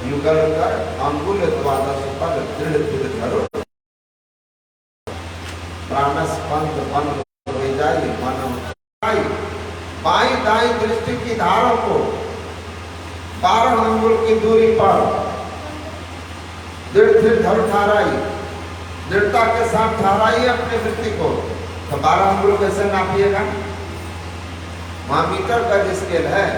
Speaker 1: युगल कर अंगुल द्वादश पद दृढ़ दृढ़ धरो, प्राणस्पंद बंद हो जाए मन। बाई दाई दृष्टि की धारों को 12 अंगुल की दूरी पर दृढ़ दृढ़ धरो ठहराई, दृढ़ता के साथ ठहराइए अपने वृत्ति को। तो 12 अंगुल कैसे नापिएगा? वहां मीटर का स्केल है।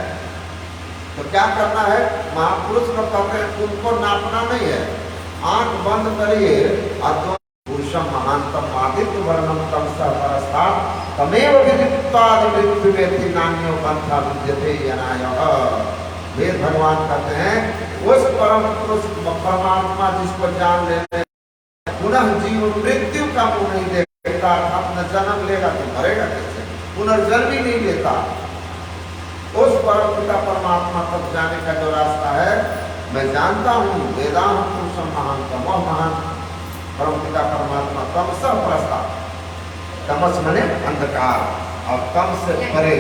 Speaker 1: तो क्या करना है? महापुरुष लोग कहते हैं तुमको नापना नहीं है, आंख बंद करिए और पुरुषम महानतम आदित्य वर्णम तम सहपरस्था तमेव विदित्वादि मृत्यु व्यक्ति नान्यो पंथा विद्यते यनायः। वेद भगवान कहते हैं उस परम पुरुष परमात्मा जिसको जान लेने पुनः जीव मृत्यु का मुंह नहीं देखता, अपना जन्म लेगा तो मरेगा कैसे, पुनर्जन्म ही नहीं लेता। उस परम पिता परमात्मा तक जाने का जो रास्ता है मैं जानता हूँ। वेदांत पुरुषम महानतम, वह महान परम पिता परमात्मा तमसः परस्ता, तमस मने अंधकार, और तम से परे,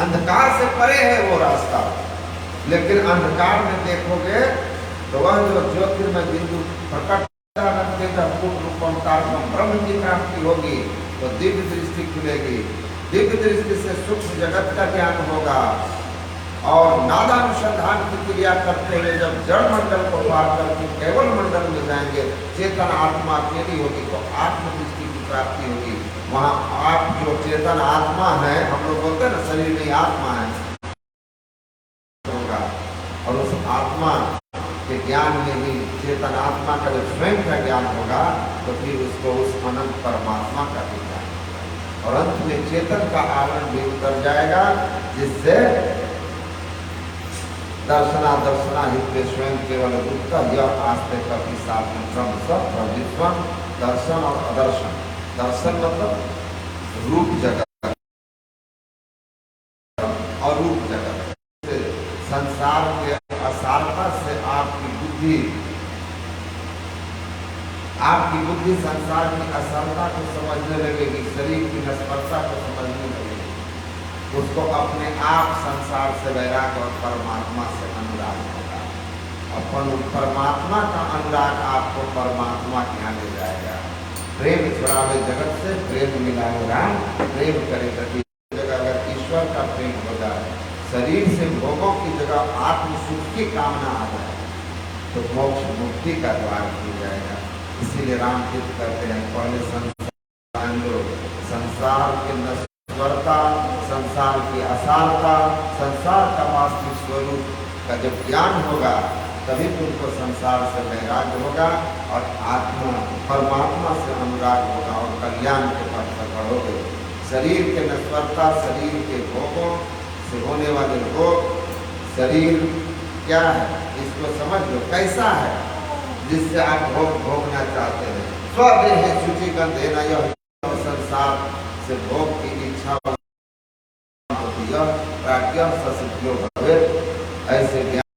Speaker 1: अंधकार से परे है वो रास्ता। लेकिन अंधकार में देखोगे तो वह जो ज्योतिर्मय बिंदु प्रकट ब्रह्म की प्राप्ति होगी, तो दिव्य दृष्टि खुलेगी। दिव्य दृष्टि से सूक्ष्म जगत का ज्ञान होगा, और नादानुसंधान की क्रिया करते हुए जब जड़ मंडल को पार करके केवल मंडल में जाएंगे, चेतन आत्मा अकेली होगी, तो आत्म दृष्टि की प्राप्ति होगी। वहाँ आप जो चेतन आत्मा है, हम लोग बोलते हैं ना शरीर में आत्मा है, होगा, और उस आत्मा के ज्ञान में ही चेतन आत्मा का जब स्वयं का ज्ञान होगा, तो फिर उसको उस अनंत परमात्मा का भी ज्ञान होगा। और अंत में चेतन का आवरण भी उतर जाएगा, जिससे दर्शना दर्शना हित स्वयं केवल गुप्ता यह आस्ते कपि साथ क्रम सब प्रवित्वम। दर्शन और अदर्शन, दर्शन मतलब रूप जगत, और रूप जगत संसार के असारता से आपकी बुद्धि संसार की असारता को समझने लगेगी, शरीर की नस्पर्शा को समझने लगेगी, उसको अपने आप संसार से वैराग और परमात्मा से अनुराग होगा। अपन परमात्मा का अनुराग आपको परमात्मा के यहाँ ले जाएगा। प्रेम छुड़ावे जगत से, प्रेम मिलावे राम, प्रेम करे गति जगह। अगर ईश्वर का प्रेम हो जाए, शरीर से भोगों की जगह आत्म सुख की कामना आ जाए, तो मोक्ष मुक्ति का द्वार खुल जाएगा। इसीलिए राम तीर्थ करते हैं, पहले संसार के नश्वरता, संसार की असारता, संसार का वास्तविक स्वरूप का जब ज्ञान होगा, तभी तुमको संसार से वैराग्य होगा और आत्मा परमात्मा से अनुराग होगा और कल्याण के पथ पर बढ़ोगे। शरीर के नश्वरता, शरीर के भोगों से होने वाले भोग, शरीर क्या है इसको समझ लो, कैसा है जिससे आप भोगना चाहते हैं। स्वदेह शुचि गंध है ना, यह संसार से भोग की इच्छा होती है। प्राज्ञ ससिद्धियो